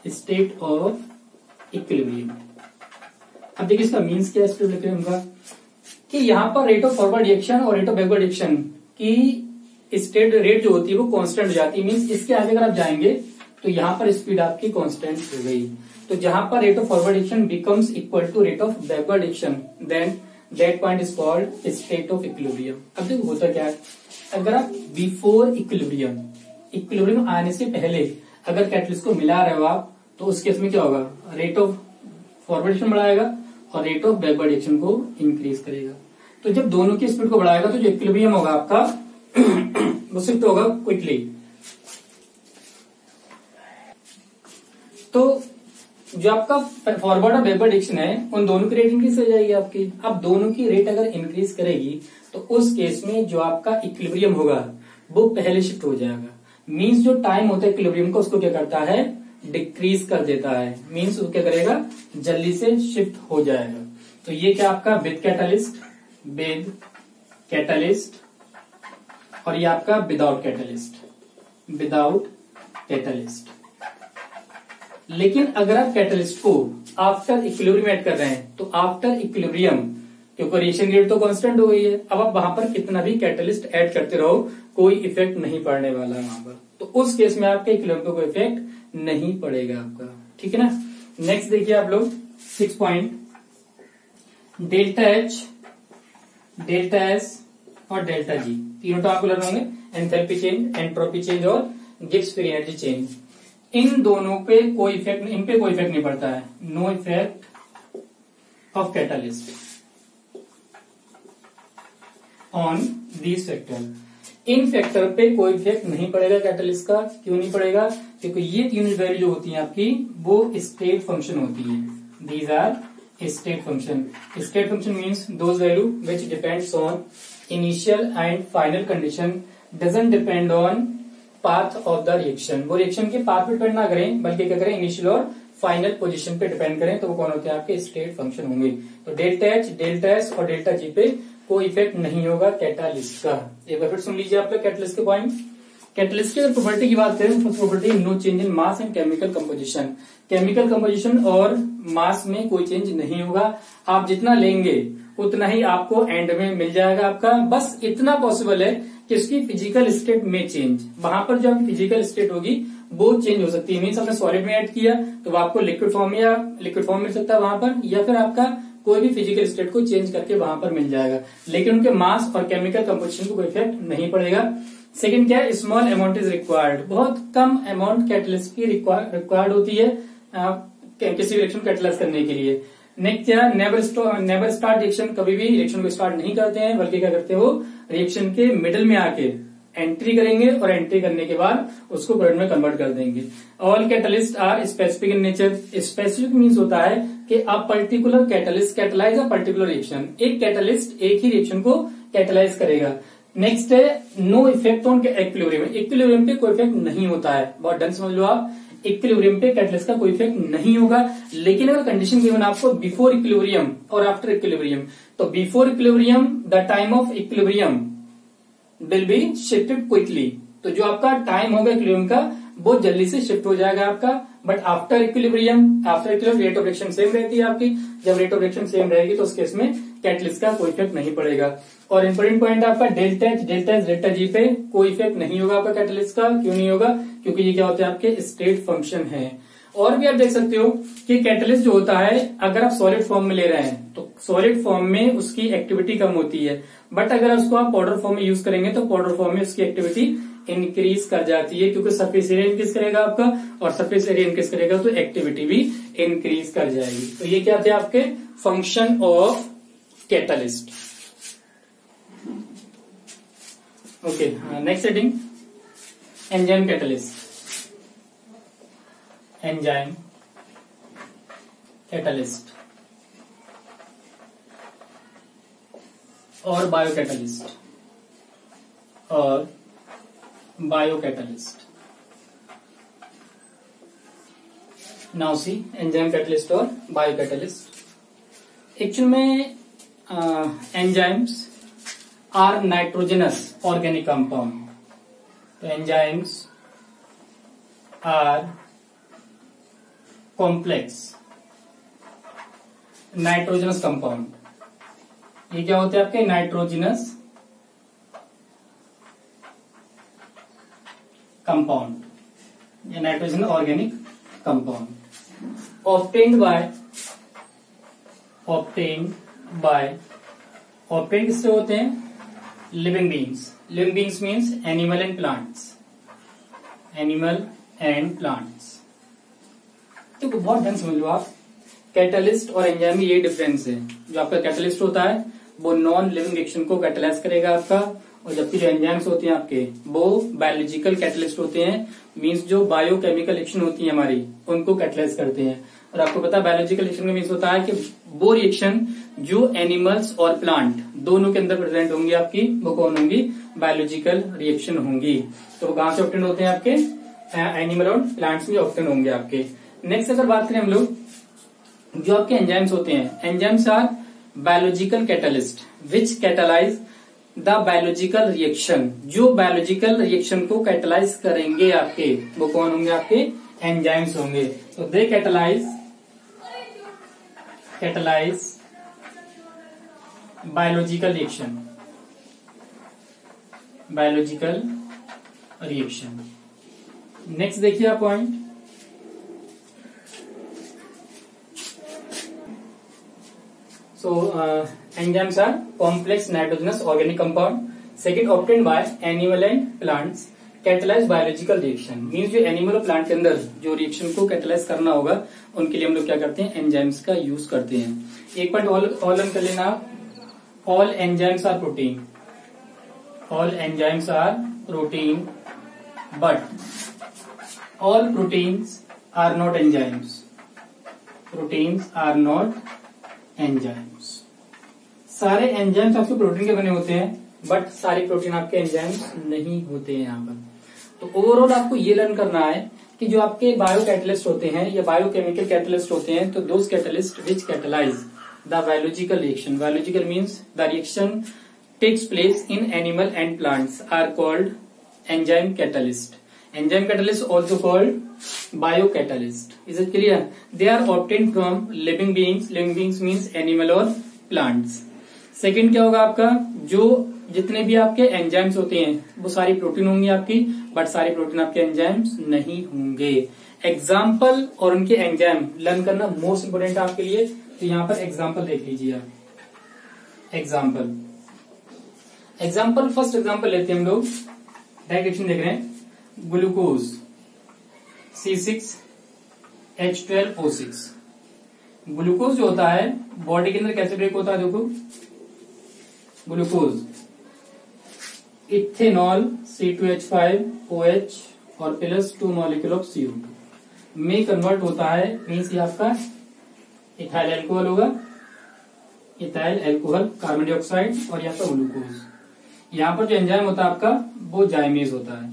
state of equilibrium. अब देखिए इसका मीन्स क्या है स्टेट ऑफ इक्विलिब्रियम का, कि यहाँ पर रेट ऑफ फॉरवर्ड रिएक्शन और रेट ऑफ बैकवर्ड रिएक्शन की स्टेट रेट जो होती है वो कांस्टेंट हो जाती है, मीन्स इसके आगे अगर आप जाएंगे तो यहाँ पर स्पीड आपकी कांस्टेंट हो गई। तो जहां पर rate of forward reaction becomes equal to rate of backward reaction, then that point is called state of equilibrium. अब देखो होता क्या है, अगर आप बिफोर इक्विलिब्रियम, इक्विलिब्रियम आने से पहले अगर कैटलिस्ट को मिला रहे हो आप, तो उस केस में क्या होगा, रेट ऑफ फॉरवर्ड रिएक्शन बढ़ाएगा और रेट ऑफ बैकवर्ड रिएक्शन को इंक्रीज करेगा। तो जब दोनों की स्पीड को बढ़ाएगा तो जो इक्विलिब्रियम होगा आपका वो शिफ्ट होगा क्विकली। तो जो आपका फॉरवर्ड और बैकवर्ड डायरेक्शन है उन दोनों की रेट इंक्रीज हो जाएगी आपकी। अब दोनों की रेट अगर इंक्रीज करेगी तो उस केस में जो आपका इक्विलिब्रियम होगा वो पहले शिफ्ट हो जाएगा। मींस जो टाइम होता है इक्विलिब्रियम का उसको क्या करता है, डिक्रीज कर देता है। मींस वो क्या करेगा, जल्दी से शिफ्ट हो जाएगा। तो ये क्या आपका विद कैटलिस्ट और ये आपका विदाउट कैटलिस्ट। लेकिन अगर आप कैटलिस्ट को आफ्टर इक्विलिब्रियम ऐड कर रहे हैं तो आफ्टर इक्विलिब्रियम क्योंकि रिएक्शन रेट तो कांस्टेंट हो गई है, अब आप वहां पर कितना भी कैटलिस्ट ऐड करते रहो कोई इफेक्ट नहीं पड़ने वाला है वहां पर। तो उस केस में आपके इक्विलिब्रियम को कोई इफेक्ट नहीं पड़ेगा आपका, ठीक है ना। नेक्स्ट देखिए आप लोग 6 point, delta H, delta S और डेल्टा जी तीनों तो आपको लर्न होंगे। एंथैल्पी चेंज, एंट्रोपी चेंज और गिब्स फ्री एनर्जी चेंज। इन दोनों पे कोई इफेक्ट, इन पे कोई इफेक्ट नहीं पड़ता है। No effect of catalyst on these factor. इन फैक्टर पे कोई इफेक्ट नहीं पड़ेगा कैटलिस्ट का। क्यों नहीं पड़ेगा, क्योंकि ये तीनों वैल्यू जो होती हैं आपकी वो स्टेट फंक्शन होती है। These are state function. State function means those value which depends on initial and final condition, doesn't depend on path of the reaction. वो रिएक्शन के पाथ पे डिपेंड ना करें बल्कि क्या करें, इनिशियल और फाइनल पोजीशन पे डिपेंड करें। तो वो कौन होते हैं आपके स्टेट फंक्शन होंगे। तो डेल्टा एच, डेल्टा एस और डेल्टा जी पे कोई इफेक्ट नहीं होगा कैटालिस्ट का। एक बार फिर सुन लीजिए आप लोग कैटलिस्ट के पॉइंट। कैटलिस्ट की अगर प्रॉपर्टी की बात करें, first property no change in mass and chemical composition. Chemical composition और मास में कोई चेंज नहीं होगा। आप जितना लेंगे उतना ही आपको एंड में मिल जाएगा आपका। बस इतना पॉसिबल है कि उसकी फिजिकल स्टेट में चेंज, वहां पर जो फिजिकल स्टेट होगी वो चेंज हो सकती है। मीन्स आपने सॉलिड में ऐड किया तो वो आपको लिक्विड फॉर्म मिल सकता है वहां पर, या फिर आपका कोई भी फिजिकल स्टेट को चेंज करके वहां पर मिल जाएगा। लेकिन उनके मास और केमिकल कंपोजिशन को कोई इफेक्ट नहीं पड़ेगा। सेकंड क्या है, स्मॉल अमाउंट इज रिक्वायर्ड। बहुत कम अमाउंट कैटलिस्ट की रिक्वायर्ड होती है किसी रिएक्शन को कैटलाइज करने के लिए। नेक्स्ट क्या, नेवर स्टार्ट रिएक्शन। कभी भी रिएक्शन को स्टार्ट नहीं करते हैं बल्कि क्या करते हो, रिएक्शन के मिडिल में आके एंट्री करेंगे और एंट्री करने के बाद उसको प्रोडक्ट में कन्वर्ट कर देंगे। All catalyst are specific in nature. Specific means होता है कि a particular catalyst catalyse a particular reaction. एक कैटलिस्ट एक ही रिएक्शन को कैटलाइज करेगा। नेक्स्ट है no effect on equilibrium. Equilibrium पे कोई इफेक्ट नहीं होता है, बहुत डन समझ लो आप। इक्विलिब्रियम पे कैटलिस्ट का कोई इफेक्ट नहीं होगा। लेकिन अगर कंडीशन गिवन आपको बिफोर इक्विलिब्रियम और आफ्टर इक्विलिब्रियम, तो before equilibrium the time of equilibrium will be shifted quickly. तो जो आपका टाइम होगा इक्विलिब्रियम का वो जल्दी से शिफ्ट हो जाएगा आपका। But after equilibrium rate of reaction same रहती है आपकी। जब रेट ऑफ रिएक्शन सेम रहेगी तो उस केस में कैटलिस्ट का कोई इफेक्ट नहीं पड़ेगा। और इंपॉर्टेंट पॉइंट आपका डेल्टा एच, डेल्टा जी पे कोई इफेक्ट नहीं होगा आपका कैटलिस्ट का। क्यों नहीं होगा, क्योंकि ये क्या होते हैं आपके स्टेट फंक्शन है। और भी आप देख सकते हो कि कैटलिस्ट जो होता है अगर आप सॉलिड फॉर्म में ले रहे हैं तो सॉलिड फॉर्म में उसकी एक्टिविटी कम होती है। बट अगर उसको आप पाउडर फॉर्म में यूज करेंगे तो पाउडर फॉर्म में उसकी एक्टिविटी इंक्रीज कर जाती है, क्योंकि सरफेस एरिया इंक्रीज करेगा आपका, और सरफेस एरिया इंक्रीज करेगा तो एक्टिविटी भी इंक्रीज कर जाएगी। तो ये क्या थे आपके function of catalyst. Okay, next heading enzyme catalyst. Enzyme catalyst और biocatalyst now see enzyme catalyst और बायोकैटलिस्ट। एक्चुअल में enzymes are nitrogenous organic compound. तो enzymes are complex nitrogenous compound. ये क्या होते हैं आपके नाइट्रोजनस कंपाउंड या नाइट्रोजन ऑर्गेनिक कंपाउंड। ऑब्टेन्ड किससे होते हैं, living beings. Living beings means animal and plants. तो बहुत ढंग समझ लो आप, कैटलिस्ट और एंजाइम में ये डिफरेंस है। जो आपका कैटलिस्ट होता है वो नॉन लिविंग रिएक्शन को कैटलाइज करेगा आपका, और जबकि जो एंजाइम्स होते हैं आपके वो बायोलॉजिकल कैटलिस्ट होते हैं, मींस जो बायोकेमिकल रिएक्शन होती है हमारी उनको कैटलाइज करते हैं। और आपको पता है बायोलॉजिकल रिएक्शन का मीन्स होता है कि वो रिएक्शन जो एनिमल्स और प्लांट दोनों के अंदर प्रेजेंट होंगी आपकी, वो कौन होंगी, बायोलॉजिकल रिएक्शन होंगी। तो वो कहां से ऑब्टेन होते हैं आपके, एनिमल और प्लांट्स में ऑब्टेन होंगे आपके। नेक्स्ट अगर बात करें हम लोग, जो आपके एंजाइम्स होते हैं, enzymes are biological catalyst which catalyse the biological reaction, जो बायोलॉजिकल रिएक्शन को कैटलाइज करेंगे आपके, वो कौन होंगे, आपके एंजाइम्स होंगे। तो they catalyse biological reaction, biological reaction. Next देखिए आप point, so enzymes are complex nitrogenous organic compound, second obtained by animal and plants, catalyze biological reaction, means जो एनिमल और प्लांट के अंदर जो रिएक्शन को कैटलाइज करना होगा उनके लिए हम लोग क्या करते हैं, एंजाइम्स का यूज करते हैं। एक पॉइंट ऑल कर लेना आप, all enzymes are protein, all enzymes are protein but all proteins are not enzymes, proteins are not enzymes. सारे एंजाइम्स आपके प्रोटीन के बने होते हैं बट सारे प्रोटीन आपके एंजाइम्स नहीं होते हैं यहाँ पर। तो ओवरऑल आपको ये लर्न करना है कि जो आपके बायो कैटलिस्ट होते हैं या बायोकेमिकल कैटलिस्ट होते हैं, तो those catalyst which catalyse the biological reaction, biological means the reaction takes place in animal and plants are called enzyme catalyst. Enzyme catalyst also called biocatalyst. Is it clear? They are obtained from living beings. Living beings means animal और plants. Second क्या होगा आपका, जो जितने भी आपके enzymes होते हैं वो सारी प्रोटीन होंगी आपकी, बट सारे प्रोटीन आपके एंजाइम्स नहीं होंगे। एग्जाम्पल और उनके एंजाइम लर्न करना मोस्ट इंपोर्टेंट है आपके लिए। तो यहाँ पर एग्जाम्पल देख लीजिए आप। एग्जाम्पल फर्स्ट एग्जाम्पल लेते हैं हम लोग, डायरेक्शन देख रहे हैं, ग्लूकोज C6H12O6। ग्लूकोज जो होता है बॉडी के अंदर कैसे ब्रेक होता है, देखो ग्लूकोज इथेनॉल C2H5OH और प्लस 2 मॉलिक्यूल ऑफ CO2 में कन्वर्ट होता है, मीन्स ये आपका इथाइल एल्कोहल होगा, इथाइल एल्कोहल कार्बन डाइऑक्साइड और यहाँ पर ग्लूकोज। यहाँ पर जो एंजाइम होता है आपका वो जाइमेज होता है।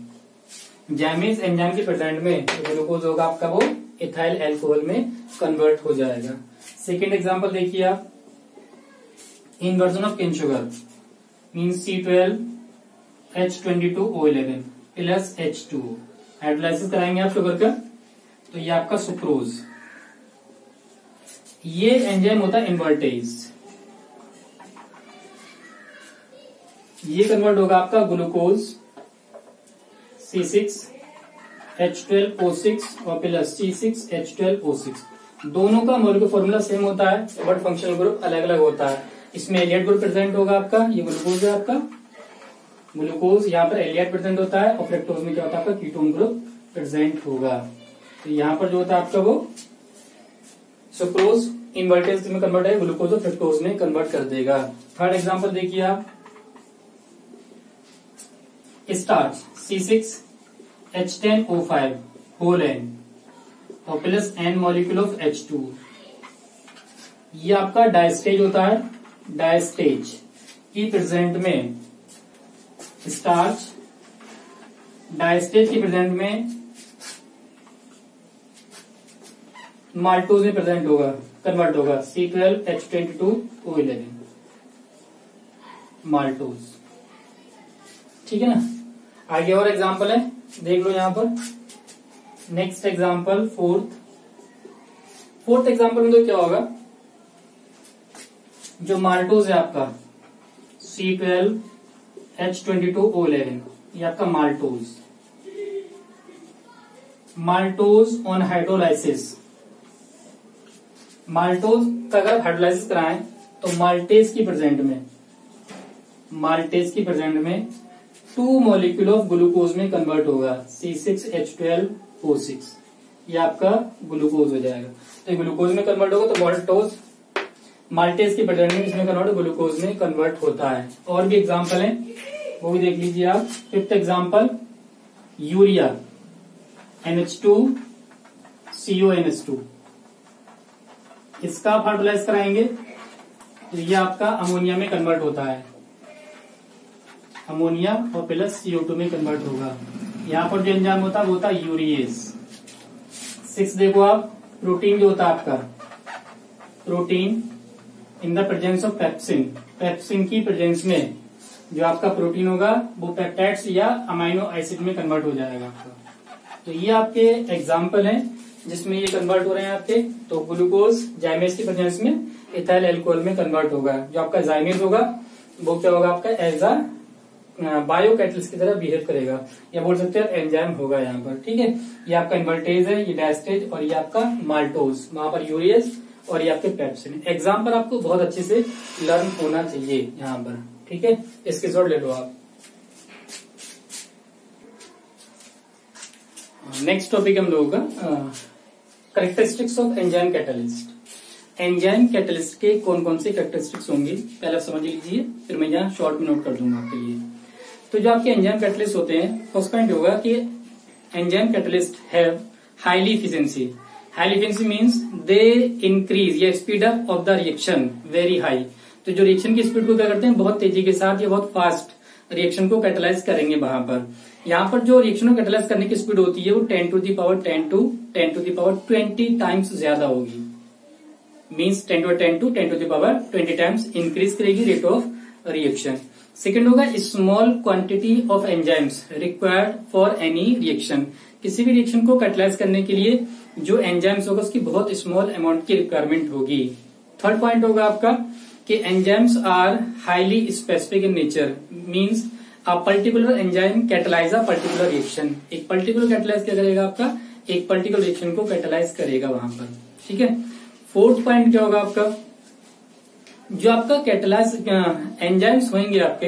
जाइमेज एंजाइम के प्रेजेंट में ग्लूकोज होगा आपका वो इथाइल एल्कोहल में कन्वर्ट हो जाएगा। सेकेंड एग्जांपल देखिए आप, inversion of cane sugar means C12H22O11 plus H2O। Hydrolysis कराएंगे आप शुगर का, तो ये आपका सुक्रोज। ये एंजाइम होता है इन्वर्टेज, ये कन्वर्ट होगा आपका ग्लूकोज C6H12O6 और प्लस C6H12O6। दोनों का मॉलिक्यूलर फॉर्मूला सेम होता है बट फंक्शनल ग्रुप अलग अलग होता है। इसमें एलियट ग्रुप प्रेजेंट होगा आपका, ये ग्लूकोज है आपका, ग्लूकोज यहाँ पर एलियट प्रेजेंट होता है और फ्रक्टोज में क्या होता है आपका कीटोन ग्रुप प्रेजेंट होगा। तो यहाँ पर जो होता है आपका वो सुक्रोज इन्वर्टेज में कन्वर्ट है, ग्लूकोज और फ्रक्टोज में कन्वर्ट कर देगा। थर्ड एग्जाम्पल देखिए आप, स्टार्च C6H10O5 होल N और plus N molecule of H2। ये आपका डायस्टेज होता है, डायस्टेज की प्रेजेंट में स्टार्च, डायस्टेज की प्रेजेंट में माल्टोज में प्रेजेंट होगा, कन्वर्ट होगा C12H22O11 माल्टोज। ठीक है ना। आगे और एग्जांपल है, देख लो यहां पर। नेक्स्ट एग्जांपल फोर्थ एग्जांपल में तो क्या होगा, जो माल्टोज है आपका C12H22O11, ये आपका माल्टोज ऑन हाइड्रोलाइसिस। माल्टोज का अगर हाइड्रोलाइसिस कराएं तो माल्टेज की प्रेजेंट में 2 मॉलिक्यूल ऑफ ग्लूकोज में कन्वर्ट होगा C6H12O6, ये आपका ग्लूकोज हो जाएगा। तो ग्लूकोज में कन्वर्ट होगा तो माल्टोज माल्टेज की प्रेजेंस में इसमें कन्वर्ट ग्लूकोज में कन्वर्ट होता है। और भी एग्जाम्पल है, वो भी देख लीजिए आप। Fifth example, urea NH2 CONH2, इसका आप हाइड्रोलाइज कराएंगे तो ये आपका अमोनिया में कन्वर्ट होता है, अमोनिया और प्लस CO2 में कन्वर्ट होगा। यहाँ पर जो एंजाइम होता है वो होता है यूरिएज। 6 देखो आप, प्रोटीन जो होता है आपका, protein in the presence of pepsin, pepsin की प्रेजेंस में जो आपका प्रोटीन होगा वो पेप्टाइड्स या अमाइनो एसिड में कन्वर्ट हो जाएगा आपका। तो ये आपके एग्जाम्पल हैं जिसमें ये कन्वर्ट हो रहे हैं आपके। तो ग्लूकोज जाइमेज की प्रेजेंस में इथाइल अल्कोहल में कन्वर्ट होगा। जो आपका जाइमेज होगा वो क्या होगा आपका, एज अ बायो कैटलिस्ट की तरह बिहेव करेगा, या बोल सकते हैं एंजाइम होगा यहाँ पर। ठीक है, ये आपका इन्वर्टेज है, ये डायस्टेज, और ये आपका माल्टोज, वहां पर यूरियस, और ये आपके पेप्सिन। एग्जाम्पल आपको बहुत अच्छे से लर्न होना चाहिए यहाँ पर। ठीक है, इसके शॉट ले लो आप। नेक्स्ट टॉपिक हम लोगों का characteristics of enzyme catalyst. Enzyme catalyst के कौन कौन से कैरेक्टरिस्टिक्स होंगे पहले आप समझ लीजिए, फिर मैं यहाँ शॉर्ट में नोट कर दूंगा आपके लिए। तो जो आपके एंजाइम कैटलिस्ट होते हैं, फर्स्ट पॉइंट होगा कि enzyme catalyst have highly efficiency. Highly efficiency means they increase या speed up of the reaction very high. तो जो रिएक्शन की स्पीड को क्या करते हैं, बहुत तेजी के साथ या बहुत फास्ट रिएक्शन को कैटलाइज करेंगे वहां पर। यहाँ पर जो रिएक्शन को कैटलाइज करने की स्पीड होती है वो 10 to the power 10 to 10 to the power 20 times ज्यादा होगी। Means 10 to 10 to 10 to the power 20 times increase करेगी रेट ऑफ रिएक्शन। सेकेंड होगा small quantity of enzymes required for any reaction. किसी भी रिएक्शन को कैटलाइज करने के लिए जो एंजाइम्स होगा उसकी बहुत स्मॉल अमाउंट की रिक्वायरमेंट होगी। थर्ड पॉइंट होगा आपका कि enzymes are highly specific in nature. Means a particular enzyme catalyse a particular reaction. एक पर्टिकुलर कैटलाइज क्या करेगा आपका, एक पर्टिकुलर रिएक्शन को कैटलाइज करेगा वहां पर। ठीक है, फोर्थ पॉइंट क्या होगा आपका, जो आपका कैटलाइज एंजाइम्स होंगे आपके,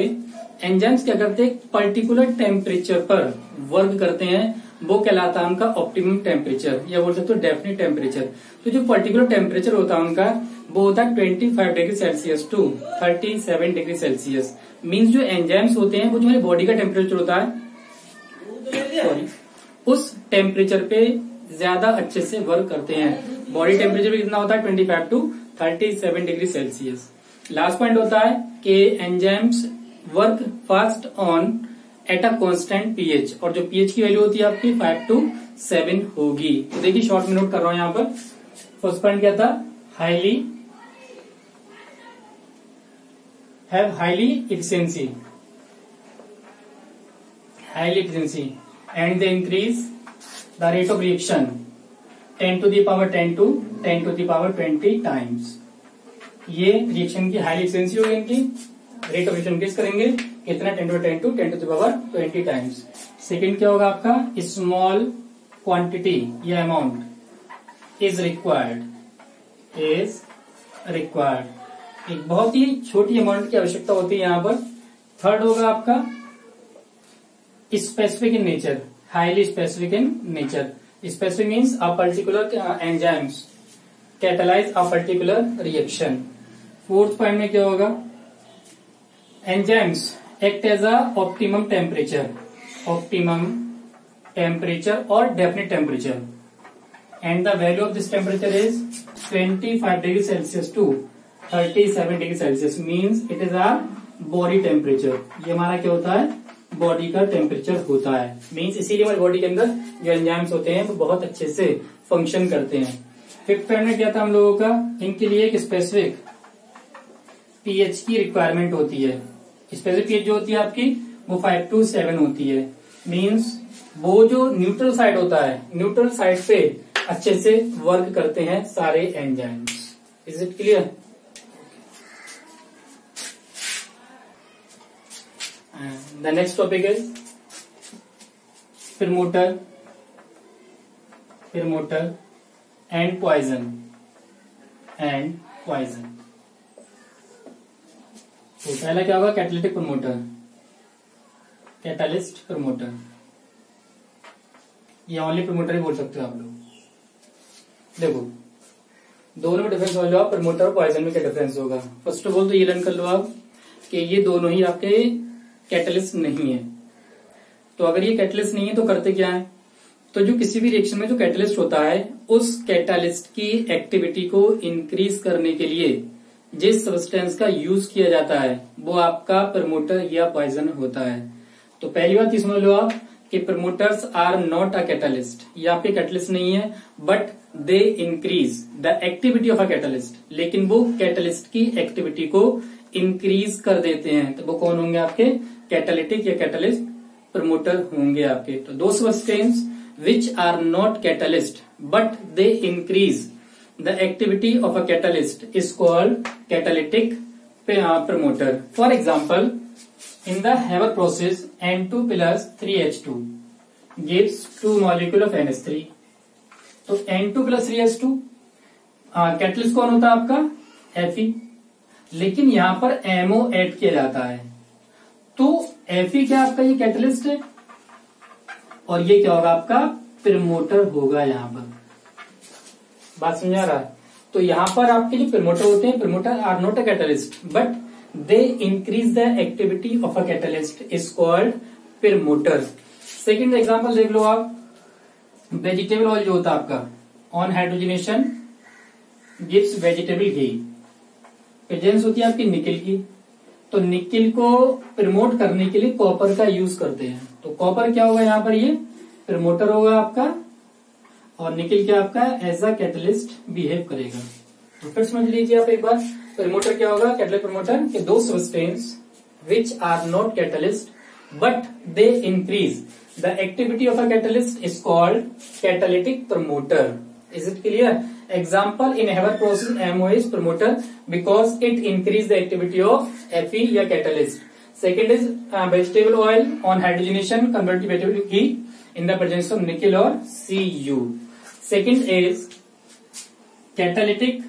एंजाइम्स क्या करते हैं, पर्टिकुलर टेम्परेचर पर वर्क करते हैं, वो कहलाता है उनका ऑप्टिमम टेम्परेचर, या बोल सकते हो डेफिनेट टेम्परेचर। तो जो पर्टिकुलर टेम्परेचर होता है उनका वो होता है 25 degree Celsius to 37 degree Celsius. Means जो एंजाइम्स होते हैं वो जो हमारी बॉडी का टेम्परेचर होता है, सॉरी, उस टेम्परेचर पे ज्यादा अच्छे से वर्क करते हैं। बॉडी टेम्परेचर भी कितना होता है 25 to 37 degree Celsius. Last point होता है कि enzymes work fast on at a constant pH, और जो पीएच की वैल्यू होती है आपकी 5 to 7 होगी। तो देखिए शॉर्ट में नोट कर रहा हूं यहाँ पर। फर्स्ट पॉइंट क्या था, highly efficiency, and they increase the rate of reaction 10 to the power 10 to 10 to the power 20 times। ये रिएक्शन की हाई एफिशिएंसी होगी, इनकी रेट ऑफ रिएक्शन इंक्रीज करेंगे कितना, 10 to 10 to 10 to the power 20 times. Second क्या होगा आपका, small quantity या अमाउंट इज रिक्वायर्ड, एक बहुत ही छोटी अमाउंट की आवश्यकता होती है यहाँ पर। थर्ड होगा आपका specific in nature, highly specific in nature. Specific means a particular enzymes catalyse a particular reaction. Fourth point में क्या होगा, enzymes act as a optimum temperature और definite temperature, and the value of this temperature is 25 degree Celsius to 37 degree Celsius. Means it is our body temperature. ये हमारा क्या होता है, body का टेम्परेचर होता है। मीन्स इसीलिए हमारी बॉडी के अंदर जो एंजाइम्स होते हैं वो बहुत अच्छे से फंक्शन करते हैं। फिफ्थ पॉइंट में क्या था हम लोगों का, इनके लिए एक स्पेसिफिक पीएच की रिक्वायरमेंट होती है। स्पेसिफिक पीएच जो होती है आपकी वो 5 to 7 होती है। मीन्स वो जो न्यूट्रल साइड होता है, न्यूट्रल साइड पे अच्छे से वर्क करते हैं सारे enzymes. Is it clear? The next topic is promoter and poison तो पहला क्या होगा, कैटालिटिक प्रमोटर, कैटालिस्ट प्रमोटर, या ओनली प्रमोटर ही बोल सकते हो आप लोग। देखो दोनों में डिफरेंस समझ लो आप, प्रमोटर और पॉइजन में क्या डिफरेंस होगा। फर्स्ट ऑफ ऑल तो ये लर्न कर लो आप कि ये दोनों ही आपके कैटलिस्ट नहीं है। तो अगर ये कैटलिस्ट नहीं है तो करते क्या है, तो जो किसी भी रिएक्शन में जो कैटलिस्ट होता है उस कैटलिस्ट की एक्टिविटी को इंक्रीज करने के लिए जिस सब्सटेंस का यूज किया जाता है वो आपका प्रमोटर या पॉइजन होता है। तो पहली बात ये समझ लो आप कि promoters are not a catalyst, ये आपके कैटलिस्ट नहीं है, but they increase the activity of a catalyst, लेकिन वो कैटलिस्ट की एक्टिविटी को इंक्रीज कर देते हैं। तो वो कौन होंगे आपके कैटालिटिक या कैटलिस्ट प्रमोटर होंगे आपके। तो those substance which are not catalyst but they increase the activity of a catalyst is called catalytic promoter. For example, in the Haber process, N2 plus 3H2 gives 2 molecule of NH3. तो N2 plus 3H2 catalyst कौन होता है आपका Fe, लेकिन यहां पर MO add किया जाता है। तो Fe क्या आपका ये कैटलिस्ट है और ये क्या होगा आपका प्रमोटर होगा। यहां पर बात समझा रहा है। तो यहां पर आपके जो प्रमोटर होते हैं, promoter are not a catalyst but they increase the activity of a catalyst is called promoter. Second example देख लो आप, वेजिटेबल ऑयल जो होता है आपका on hydrogenation gives vegetable ghee, presence होती है आपकी निकिल की। तो निकिल को प्रमोट करने के लिए कॉपर का यूज करते हैं। तो कॉपर क्या होगा यहाँ पर, ये प्रमोटर होगा आपका और निकिल क्या आपका एज अ कैटलिस्ट बिहेव करेगा। तो फिर समझ लीजिए आप एक बार, प्रमोटर क्या होगा कैटलिस्ट प्रमोटर के those substance which are not catalyst but they increase the activity of a catalyst is called catalytic promoter. Is it clear? Example in Haber process MO is promoter because it increase the activity of Fe या catalyst. Second is vegetable oil on hydrogenation convert to vegetable ghee in the presence of nickel or Cu. Second is catalytic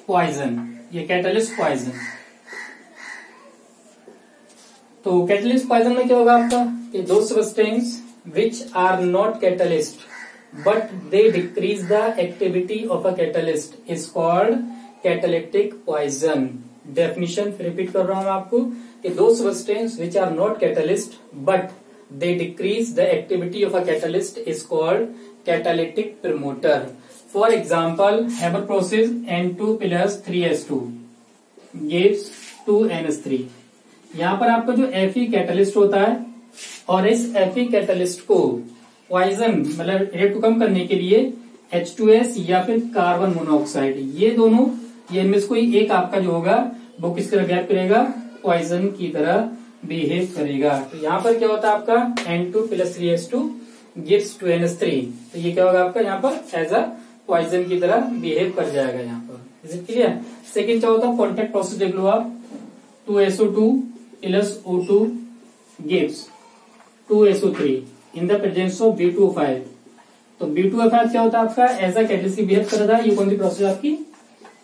poison, ये catalyst poison। तो catalyst poison में क्या होगा आपका कि दो substance which are not catalyst but they decrease the activity of a catalyst is called catalytic poison। Definition फिर repeat कर रहा हूं आपको कि दो substance which are not catalyst but they decrease the activity of a catalyst is called catalytic promoter. For example, Haber process N2 plus 3H2 gives 2NH3। यहाँ पर आपका जो Fe कैटलिस्ट होता है और इस Fe कैटलिस्ट को पॉइजन मतलब रेट को कम करने के लिए H2S या फिर कार्बन मोनोऑक्साइड, ये दोनों ये इनमें से कोई एक आपका जो होगा वो किस तरह बिहेव करेगा, पॉइजन की तरह बिहेव करेगा। तो यहाँ पर क्या होता है आपका N2 plus 3H2 gives 2NH3। तो ये क्या होगा आपका यहाँ पर एज अ पॉइजन की तरह बिहेव कर जाएगा यहाँ पर। Is it clear? सेकेंड क्या होता है कॉन्टेक्ट प्रोसेस देख लो आप, 2SO2 plus O2 gives 2SO3 in the presence of B2O5। तो B2O5 क्या होता है आपका एज अ कैटलिस्ट बिहेव कर रहा है। ये कौन सी प्रोसेस आपकी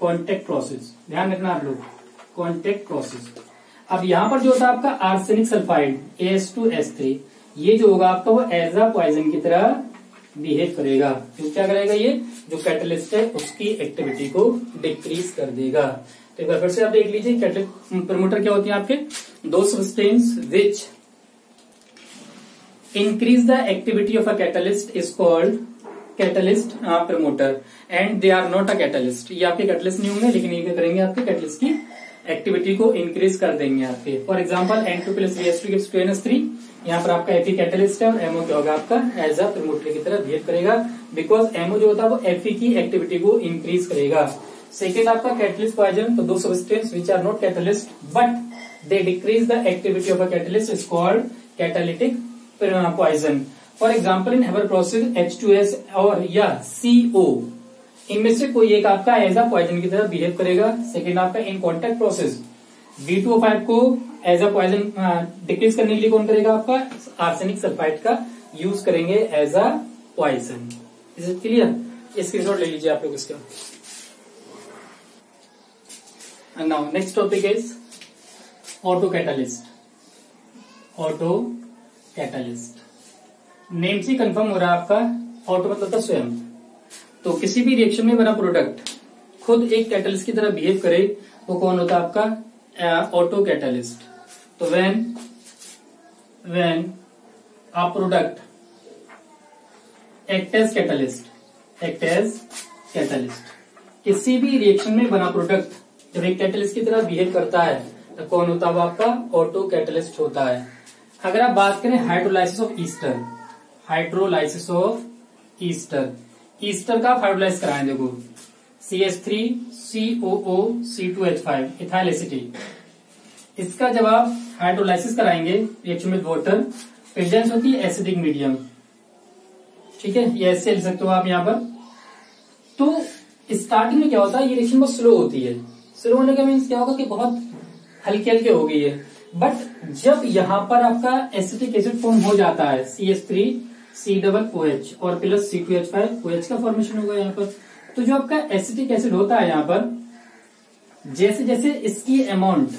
कॉन्टेक्ट प्रोसेस, ध्यान रखना आप लोग, कॉन्टेक्ट प्रोसेस। अब यहाँ पर जो होता है आपका आर्सेनिक सल्फाइड AS2S3, ये जो होगा आपका वो एज अ पॉइजन की तरह बिहेव करेगा। तो क्या करेगा, ये जो कैटलिस्ट है उसकी एक्टिविटी को डिक्रीज कर देगा। तो एक बार फिर से आप देख लीजिए कैटलिस्ट प्रमोटर क्या होती है आपके दो substance which increase the activity of a catalyst is called catalyst promoter and they are not a catalyst। ये आपके कैटलिस्ट नहीं होंगे लेकिन ये क्या करेंगे आपके कैटलिस्ट की एक्टिविटी को इंक्रीज कर देंगे आपके। For example N2 plus 3H2 gives 2NH3, यहाँ पर आपका Fe कैटलिस्ट है और MO क्या होगा आपका एज अ प्रमोटर की तरह बिहेव करेगा बिकॉज MO जो होता है वो Fe की एक्टिविटी को इंक्रीज करेगा। सेकेंड आपका कैटलिस्ट पॉइजन, तो those substance which are not catalyst but they decrease the activity of a catalyst is called catalytic poison. For example in Haber process H2S और या CO, इनमें से कोई एक आपका एज अ पॉइजन की तरह बिहेव करेगा। सेकेंड आपका इन कॉन्टेक्ट प्रोसेस B2O5 को एज अ पॉइजन डिक्रीज करने के लिए कौन करेगा आपका आर्सेनिक सल्फाइड का यूज करेंगे as a poison. Is it clear? Screenshot ले लीजिए आप लोग इसका। Now next topic is auto catalyst. Auto catalyst name से कंफर्म हो रहा है आपका, ऑटो मतलब था स्वयं। तो किसी भी रिएक्शन में बना प्रोडक्ट खुद एक कैटलिस्ट की तरह बिहेव करे, वो कौन होता है आपका ऑटो कैटलिस्ट। तो when a product act as catalyst, किसी भी रिएक्शन में बना प्रोडक्ट जब एक कैटलिस्ट की तरह बिहेव करता है तो कौन होता है वो आपका ऑटो कैटलिस्ट होता है। अगर आप बात करें हाइड्रोलाइसिस ऑफ ईस्टर का हाइड्रोलाइज कराएं, देखो CH3COO C2H5 इथाइल एसिटेट, इसका जब आप हाइड्रोलाइसिस कराएंगे रिएक्शन विद वाटर, प्रेजेंस होती है एसिडिक मीडियम, ठीक है, ये ऐसे लिख सकते हो आप यहाँ पर। तो स्टार्टिंग में क्या होता है, ये रिएक्शन बहुत स्लो होती है। स्लो होने का मीन्स क्या होगा कि बहुत हल्के हल्के हो गई है, बट जब यहाँ पर आपका एसिटिक एसिड फॉर्म हो जाता है CH3COOH और प्लस C2H5 OH का फॉर्मेशन होगा यहाँ पर। तो जो आपका एसिटिक एसिड होता है यहाँ पर, जैसे जैसे इसकी अमाउंट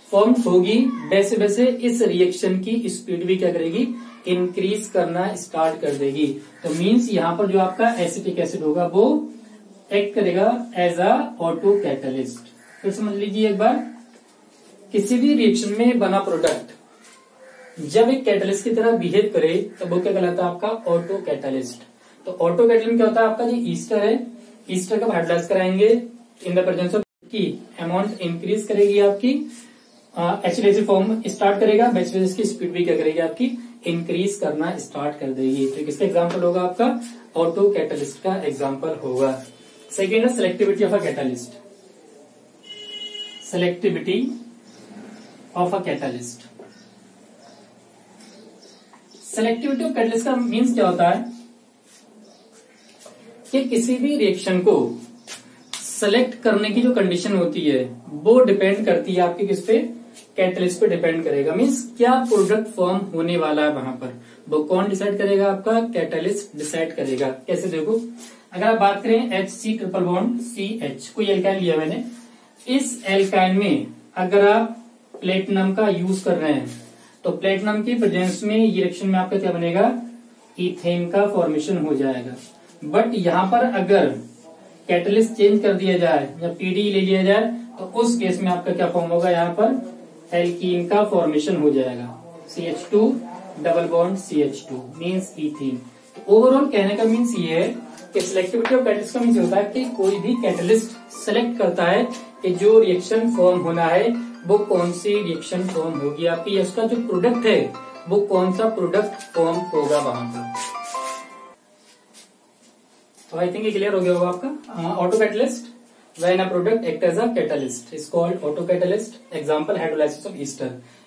फॉर्म होगी वैसे वैसे इस रिएक्शन की स्पीड भी क्या करेगी, इंक्रीज करना स्टार्ट कर देगी। तो मीन्स यहाँ पर जो आपका एसिटिक एसिड होगा वो एक्ट करेगा एज अ ऑटो कैटलिस्ट। फिर समझ लीजिए एक बार, किसी भी रिएक्शन में बना प्रोडक्ट जब एक कैटलिस्ट की तरह बिहेव करे तो वो क्या कहलाता है आपका ऑटो कैटलिस्ट। तो ऑटो कैटलिस्ट क्या होता है आपका, जो ईस्टर है, ईस्टर का हाइड्रोलाइज कराएंगे इन द प्रेजेंस ऑफ की अमाउंट इंक्रीज करेगी आपकी, एसिड एसिड फॉर्म स्टार्ट करेगा, वैसे इसकी स्पीड भी क्या करेगी आपकी इंक्रीज करना स्टार्ट कर देगी। तो किसका एग्जाम्पल होगा आपका, ऑटो कैटलिस्ट का एग्जाम्पल होगा। सेकेंड है selectivity of a catalyst. Selectivity of a catalyst, selectivity of catalyst का मीन्स क्या होता है कि किसी भी रिएक्शन को सेलेक्ट करने की जो कंडीशन होती है वो डिपेंड करती है आपकी किस पे, कैटलिस्ट पे डिपेंड करेगा। मीन्स क्या प्रोडक्ट फॉर्म होने वाला है वहां पर, वो कौन डिसाइड करेगा, आपका कैटलिस्ट डिसाइड करेगा। कैसे देखो, अगर आप बात करें HC ट्रिपल बॉन्ड CH, कोई एल्काइन लिया मैंने, इस एल्काइन में अगर आप प्लेटिनम का यूज कर रहे हैं तो प्लेटिनम की प्रेजेंस में ये रिएक्शन में आपका क्या बनेगा, इथेन का फॉर्मेशन हो जाएगा। बट यहाँ पर अगर कैटलिस्ट चेंज कर दिया जाए या PD ले लिया जाए तो उस केस में आपका क्या फॉर्म होगा, यहाँ पर एल्कीन का फॉर्मेशन हो जाएगा, CH2 double bond CH2 means ethene. Overall कहने का मीन्स ये है कि सिलेक्टिविटी ऑफ कैटलिस्ट का मीन्स होता है कि कोई भी कैटलिस्ट सेलेक्ट करता है कि जो रिएक्शन फॉर्म होना है वो कौन सी रिएक्शन फॉर्म होगी आपकी, उसका जो प्रोडक्ट है वो कौन सा प्रोडक्ट फॉर्म होगा वहां पर। तो आई थिंक ये क्लियर हो गया होगा आपका। Auto catalyst, when a product act as a catalyst is called auto catalyst. Example hydrolysis of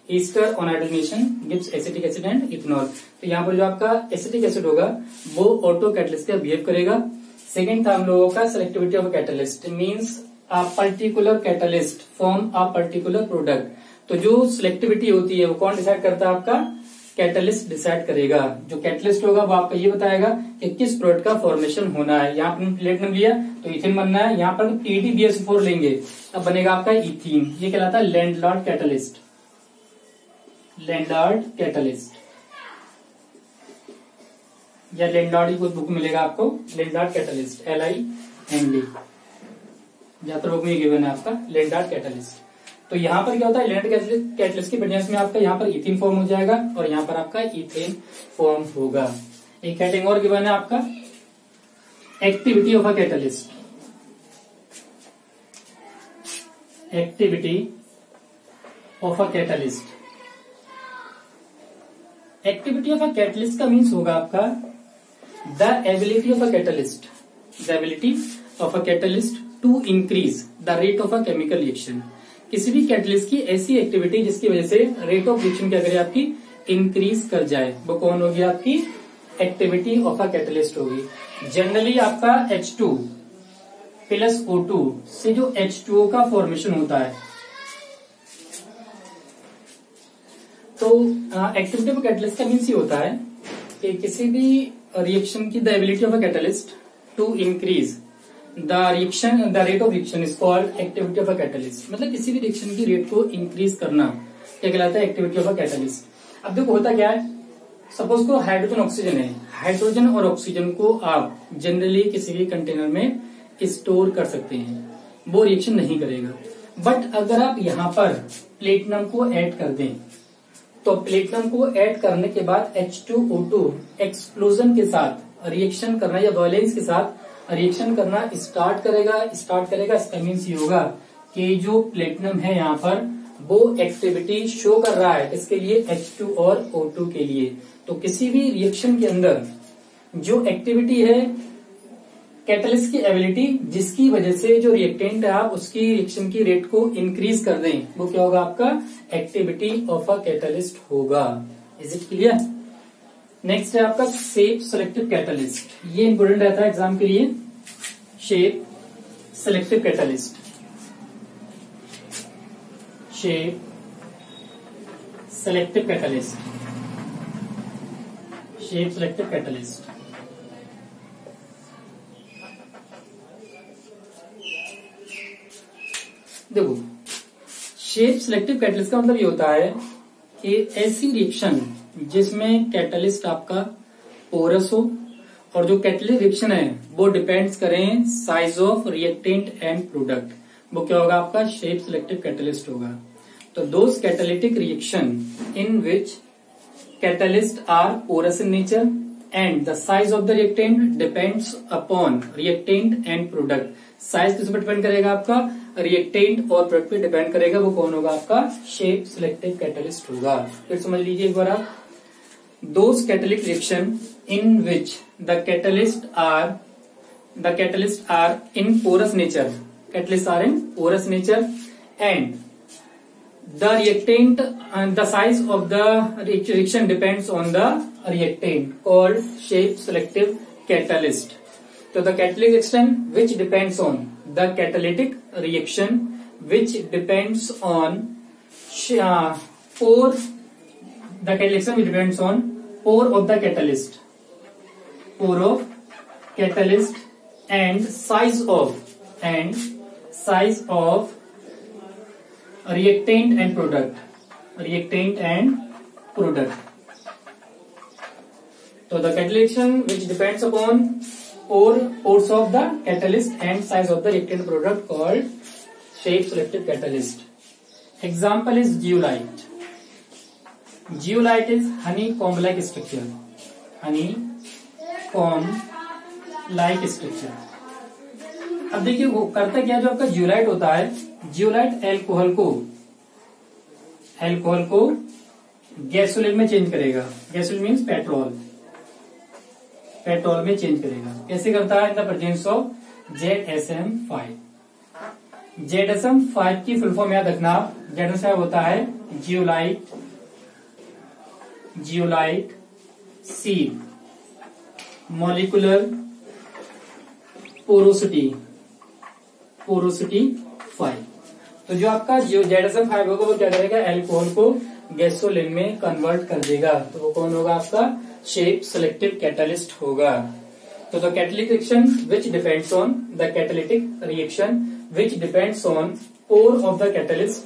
ester on hydrogenation gives acetic acid and ethanol. तो यहाँ पर जो आपका एसिटिक एसिड होगा वो ऑटो कैटलिस्ट का बिहेव करेगा। सेकेंड था हम लोगों का selectivity of catalyst, means a particular catalyst form a particular product. तो जो सिलेक्टिविटी होती है वो कौन डिसाइड करता है, आपका कैटलिस्ट डिसाइड करेगा। जो कैटलिस्ट होगा वो आपको ये बताएगा कि किस प्रोडक्ट का फॉर्मेशन होना है। यहाँ पर प्लेटिनम लिया तो इथेन बनना है, यहाँ पर PDBSO4 लेंगे तब बनेगा आपका इथीन। ये कहलाता है लैंडलॉर्ड कैटलिस्ट, लैंडलॉर्ड कैटलिस्ट या लैंडलॉर्ड की कोई बुक मिलेगा आपको, लैंडलॉर्ड कैटलिस्ट LIND, जहां पर बुक में गिवन है आपका लैंडलॉर्ड कैटलिस्ट। तो यहाँ पर क्या होता है, लैंडलॉर्ड कैटलिस्ट की प्रेजेंस में आपका यहाँ पर इथीन फॉर्म हो जाएगा और यहाँ पर आपका इथेन फॉर्म होगा। एक हेडिंग और गिवन है आपका, activity of a catalyst. Activity of a catalyst, activity of a catalyst का मीन्स होगा आपका the ability of a catalyst, the ability of a catalyst to increase the rate of a chemical reaction. किसी भी catalyst की ऐसी activity जिसकी वजह से रेट ऑफ रिएक्शन क्या करे आपकी इंक्रीज कर जाए, वो कौन होगी आपकी एक्टिविटी ऑफ अ कैटलिस्ट होगी। जनरली आपका H2 प्लस O2 से जो H2O का फॉर्मेशन होता है, तो एक्टिविटी ऑफ कैटलिस्ट का मीन्स ये होता है कि किसी भी रिएक्शन की the ability of a catalyst to increase the rate of reaction is called activity of a catalyst. मतलब किसी भी रिएक्शन की रेट को इंक्रीज करना क्या कहलाता है, एक्टिविटी ऑफ अ कैटलिस्ट। अब देखो होता क्या है, सपोज करो हाइड्रोजन ऑक्सीजन है, हाइड्रोजन और ऑक्सीजन को आप जनरली किसी भी कंटेनर में स्टोर कर सकते हैं, वो रिएक्शन नहीं करेगा। बट अगर आप यहाँ पर प्लेटिनम को ऐड कर दें तो प्लेटिनम को ऐड करने के बाद H2O2 एक्सप्लोजन के साथ रिएक्शन करना या वॉलेंस के साथ रिएक्शन करना स्टार्ट करेगा। इसका मीन्स ये होगा कि जो प्लेटिनम है यहाँ पर वो एक्टिविटी शो कर रहा है, इसके लिए H2 और O2 के लिए। तो किसी भी रिएक्शन के अंदर जो एक्टिविटी है, कैटलिस्ट की एबिलिटी, जिसकी वजह से जो रिएक्टेंट है आप उसकी रिएक्शन की रेट को इंक्रीज कर दें, वो क्या होगा आपका एक्टिविटी ऑफ अ कैटलिस्ट होगा। Is it clear? नेक्स्ट है आपका शेप सेलेक्टिव कैटलिस्ट। ये इंपोर्टेंट रहता है एग्जाम के लिए। Shape selective catalyst, shape selective catalyst, shape selective catalyst. देखो, शेप सिलेक्टिव कैटलिस्ट का मतलब ये होता है कि ऐसी रिएक्शन जिसमें कैटलिस्ट आपका पोरस हो और जो कैटलिस्ट रिएक्शन है वो डिपेंड्स करें size of reactant and product, वो क्या होगा आपका शेप सिलेक्टिव कैटलिस्ट होगा। तो those catalytic reaction in which catalyst are porous in nature and the size of the reactant depends upon reactant and product. Size किस पर depend करेगा आपका, रिएक्टेंट और प्रोडक्ट पे डिपेंड करेगा, वो कौन होगा आपका शेप सिलेक्टिव कैटलिस्ट होगा। फिर समझ लीजिए एक बार आप, those catalytic reaction in which the catalyst are in porous nature, catalysts are in porous nature and the reactant and the size of the reaction depends on the reactant called shape selective catalyst. So the catalytic reaction which depends on the catalytic reaction which depends on pore, the catalytic reaction which depends on pore of the catalyst, pore of catalyst and size of reactant and product, So the catalytic reaction which depends upon pores of the catalyst and size of the reactant product called shape selective catalyst. Example is zeolite. Zeolite is honeycomb-like structure. Honeycomb-like structure. अब देखिए वो करता क्या, जो आपका zeolite होता है, zeolite alcohol को गैसोलीन में चेंज करेगा। गैसोलीन मीन्स पेट्रोल में चेंज करेगा। कैसे करता है? इन the presence of ZSM5। ZSM5 की फुल फॉर्म याद रखना। ZSM5 होता है जियोलाइट सीड मॉलिक्यूलर पोरोसिटी 5। तो जो आपका जो ZSM5 होगा वो क्या करेगा, एल्कोहल को गैसोलीन में कन्वर्ट कर देगा। तो वो कौन होगा आपका शेप सेलेक्टिव कैटलिस्ट होगा। तो the catalytic reaction which depends on the catalytic reaction which depends on pore of the catalyst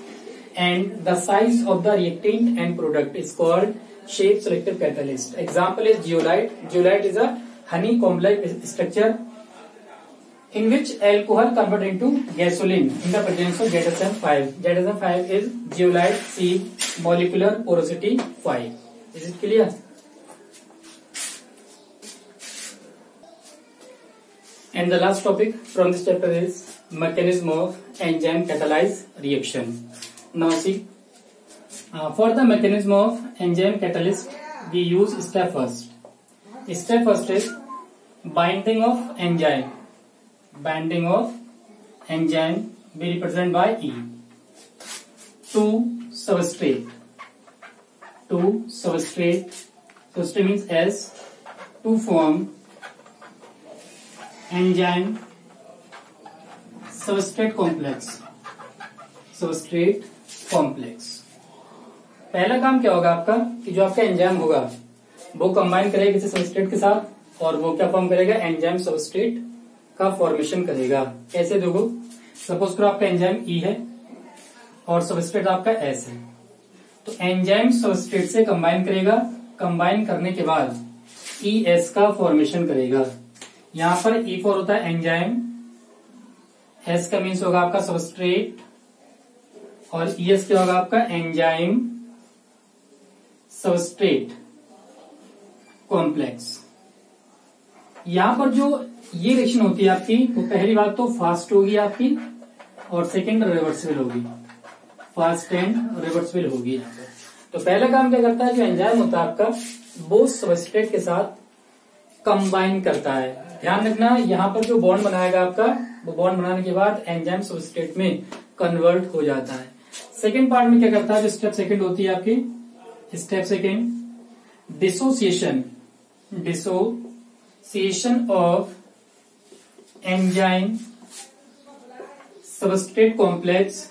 and the size of the reactant and product is called shape selective catalyst. Example is zeolite. Zeolite is a honeycomb-like structure in which alcohol convert into gasoline in the presence of ZSM5. ZSM5 is zeolite seed molecular porosity 5. Is it clear? And the last topic from this chapter is mechanism of enzyme catalyzed reaction. Now see, for the mechanism of enzyme catalyst we use step first. Step first is binding of enzyme. Binding of enzyme be represented by E. To substrate. Substrate means S. To form enzyme substrate complex. पहला काम क्या होगा आपका कि जो आपका enzyme होगा वो कंबाइन करेगा किसी सबस्ट्रेट के साथ और वो क्या फॉर्म करेगा, एंजाइम सबस्ट्रेट का फॉर्मेशन करेगा। कैसे देखो, सपोज करो आपका एंजाइम ई है और सबस्ट्रेट आपका एस है, तो एंजाइम सबस्ट्रेट से कंबाइन करेगा कंबाइन करने के बाद ES का फॉर्मेशन करेगा। यहां पर E4 होता है एंजाइम, S का मीन्स होगा आपका सबस्ट्रेट और ES क्या होगा आपका एंजाइम सबस्ट्रेट कॉम्प्लेक्स। यहां पर जो ये रिएक्शन होती है आपकी, वो पहली बात तो फास्ट होगी आपकी और सेकंड रिवर्सिबल होगी, फास्ट एंड रिवर्सिबल होगी यहाँ पर। तो पहला काम क्या करता है, जो एंजाइम होता है आपका वो सबस्ट्रेट के साथ कंबाइन करता है। ध्यान रखना यहाँ पर जो बॉन्ड बनाएगा आपका, वो बॉन्ड बनाने के बाद एंजाइम सबस्ट्रेट में कन्वर्ट हो जाता है। सेकेंड पार्ट में क्या करता है, जो स्टेप सेकेंड होती है आपकी, step second dissociation of enzyme substrate complex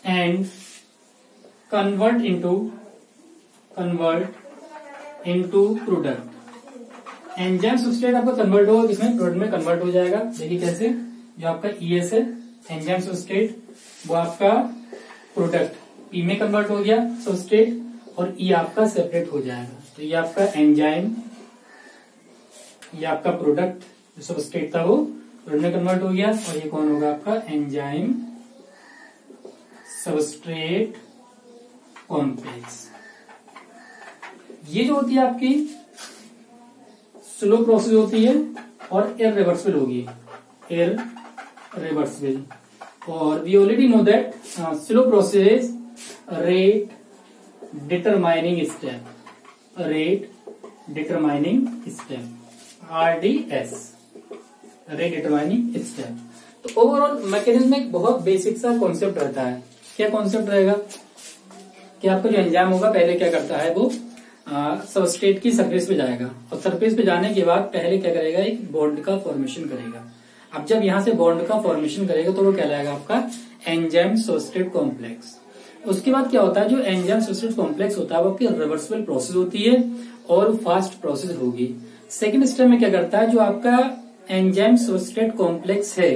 and convert into product. Enzyme substrate आपका कन्वर्ट होगा, किसमें, प्रोडक्ट में कन्वर्ट हो जाएगा। देखिए कैसे, जो आपका ES है एंजाइम सबस्ट्रेट, वो आपका प्रोडक्ट P में कन्वर्ट हो गया सबस्ट्रेट, और E आपका सेपरेट हो जाएगा। तो ये आपका एंजाइम, ये आपका प्रोडक्ट जो सबस्ट्रेट था वो प्रोडक्ट में कन्वर्ट हो गया, और ये कौन होगा आपका एंजाइम सबस्ट्रेट कॉम्प्लेक्स। ये जो होती है आपकी स्लो प्रोसेस होती है और इररिवर्सिबल होगी, इररिवर्सिबल। और we already know that slow process rate determining step, RDS, rate determining step. तो ओवरऑल मैकेनिज्म एक बहुत बेसिक सा कॉन्सेप्ट रहता है। क्या कॉन्सेप्ट रहेगा कि आपका जो एंजाइम होगा पहले क्या करता है, वो सबस्ट्रेट की सरफेस पे जाएगा, और सरफेस पे जाने के बाद पहले क्या करेगा, एक बॉन्ड का फॉर्मेशन करेगा। अब जब यहां से बॉन्ड का फॉर्मेशन करेगा तो वो कहलाएगा आपका एंजाइम सबस्ट्रेट कॉम्प्लेक्स। उसके बाद क्या होता है, जो एंजाइम सबस्ट्रेट कॉम्प्लेक्स होता है वो आपकी रिवर्सिबल प्रोसेस होती है और फास्ट प्रोसेस होगी। सेकेंड स्टेप में क्या करता है, जो आपका एंजाइम सबस्ट्रेट कॉम्प्लेक्स है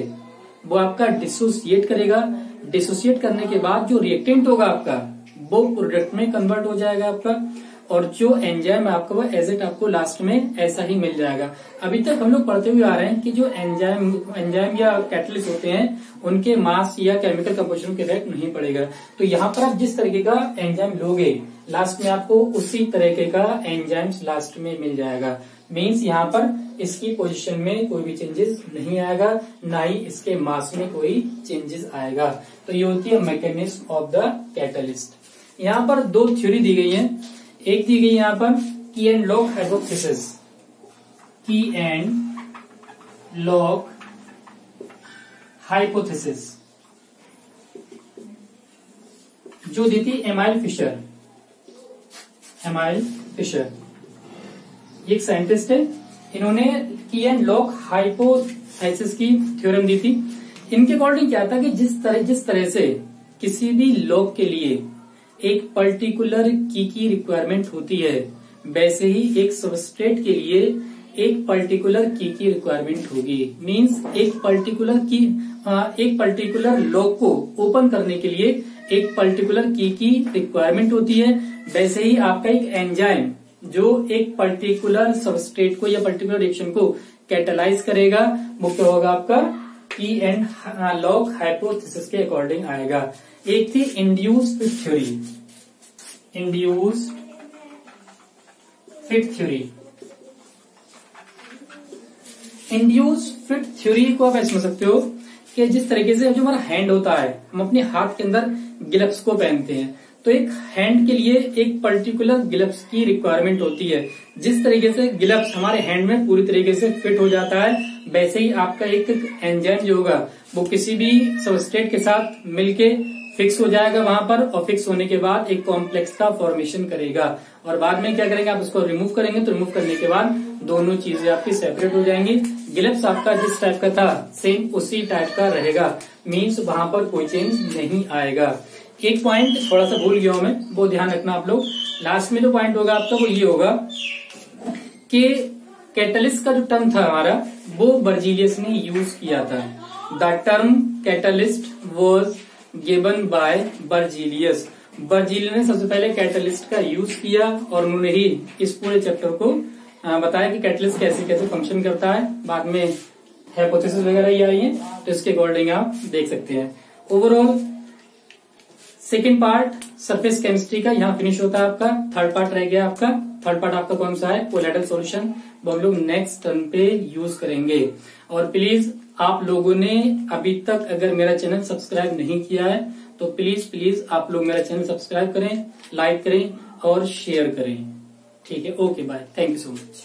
वो आपका डिसोसिएट करेगा। डिसोसिएट करने के बाद जो रिएक्टेंट होगा आपका वो प्रोडक्ट में कन्वर्ट हो जाएगा आपका, और जो एंजाइम है आपका वो एज इट आपको लास्ट में ऐसा ही मिल जाएगा। अभी तक हम लोग पढ़ते हुए आ रहे हैं कि जो एंजाइम या कैटलिस्ट होते हैं उनके मास या केमिकल कंपोजिशन के इफेक्ट नहीं पड़ेगा। तो यहाँ पर आप जिस तरीके का एंजाइम लोगे लास्ट में आपको उसी तरीके का एंजाइम लास्ट में मिल जाएगा। मीन्स यहाँ पर इसकी पोजीशन में कोई भी चेंजेस नहीं आएगा, ना ही इसके मास में कोई चेंजेस आएगा। तो ये होती है मैकेनिज्म ऑफ द कैटलिस्ट। यहाँ पर दो थ्योरी दी गई है। एक दी गई यहाँ पर की एंड लॉक हाइपोथेसिस, की एंड लॉक हाइपोथेसिस जो दी थी एमाइल फिशर। एक साइंटिस्ट है, इन्होंने की एंड लॉक हाइपोथेसिस की थ्योरम दी थी। इनके अकॉर्डिंग क्या था कि जिस तरह से किसी भी लॉक के लिए एक पर्टिकुलर की रिक्वायरमेंट होती है, वैसे ही एक सबस्ट्रेट के लिए एक पर्टिकुलर की रिक्वायरमेंट होगी। मींस एक पर्टिकुलर लॉक को ओपन करने के लिए एक पर्टिकुलर की रिक्वायरमेंट होती है। वैसे ही आपका एक एंजाइम जो एक पर्टिकुलर सबस्ट्रेट को या पर्टिकुलर रिएक्शन को कैटलाइज करेगा, वो क्या होगा आपका की एंड लॉक हाइपोथेसिस के अकॉर्डिंग आएगा। एक थी induced fit theory. Induced fit theory को आप ऐसे समझ सकते हो कि जिस तरीके से जो हमारा हैंड होता है, हम अपने हाथ के अंदर ग्लव्स को पहनते हैं, तो एक हैंड के लिए एक पर्टिकुलर ग्लव्स की रिक्वायरमेंट होती है। जिस तरीके से ग्लव्स हमारे हैंड में पूरी तरीके से फिट हो जाता है, वैसे ही आपका एक एंजाइम जो होगा वो किसी भी सबस्ट्रेट के साथ मिलके फिक्स हो जाएगा वहां पर, और फिक्स होने के बाद एक कॉम्प्लेक्स का फॉर्मेशन करेगा। और बाद में क्या करेंगे, आप उसको रिमूव करेंगे, तो रिमूव करने के बाद दोनों चीजें आपकी सेपरेट हो जाएंगी। ग्लव्स आपका जिस टाइप का था सेम उसी टाइप का रहेगा, मीन्स वहां पर कोई चेंज नहीं आएगा। एक पॉइंट थोड़ा सा भूल गया हूं मैं, वो ध्यान रखना आप लोग। लास्ट में जो पॉइंट होगा आपका वो ये होगा कि कैटलिस्ट का जो टर्म था हमारा वो बर्जीलियस ने यूज किया था। The term catalyst was given by Berzelius. Berzelius ने सबसे पहले कैटलिस्ट का यूज किया और उन्होंने ही इस पूरे चैप्टर को बताया कि कैटलिस्ट कैसे कैसे फंक्शन करता है। बाद में हाइपोथेसिस वगैरह ये आई है, तो इसके अकॉर्डिंग आप देख सकते हैं। Overall second part surface chemistry का यहाँ फिनिश होता है आपका। थर्ड पार्ट रह गया आपका। थर्ड पार्ट आपका कौन सा है? कोलाइडल सॉल्यूशन, वो हम लोग नेक्स्ट टर्म पे यूज करेंगे। और प्लीज आप लोगों ने अभी तक अगर मेरा चैनल सब्सक्राइब नहीं किया है तो प्लीज आप लोग मेरा चैनल सब्सक्राइब करें, लाइक करें और शेयर करें। ठीक है, okay bye, thank you so much.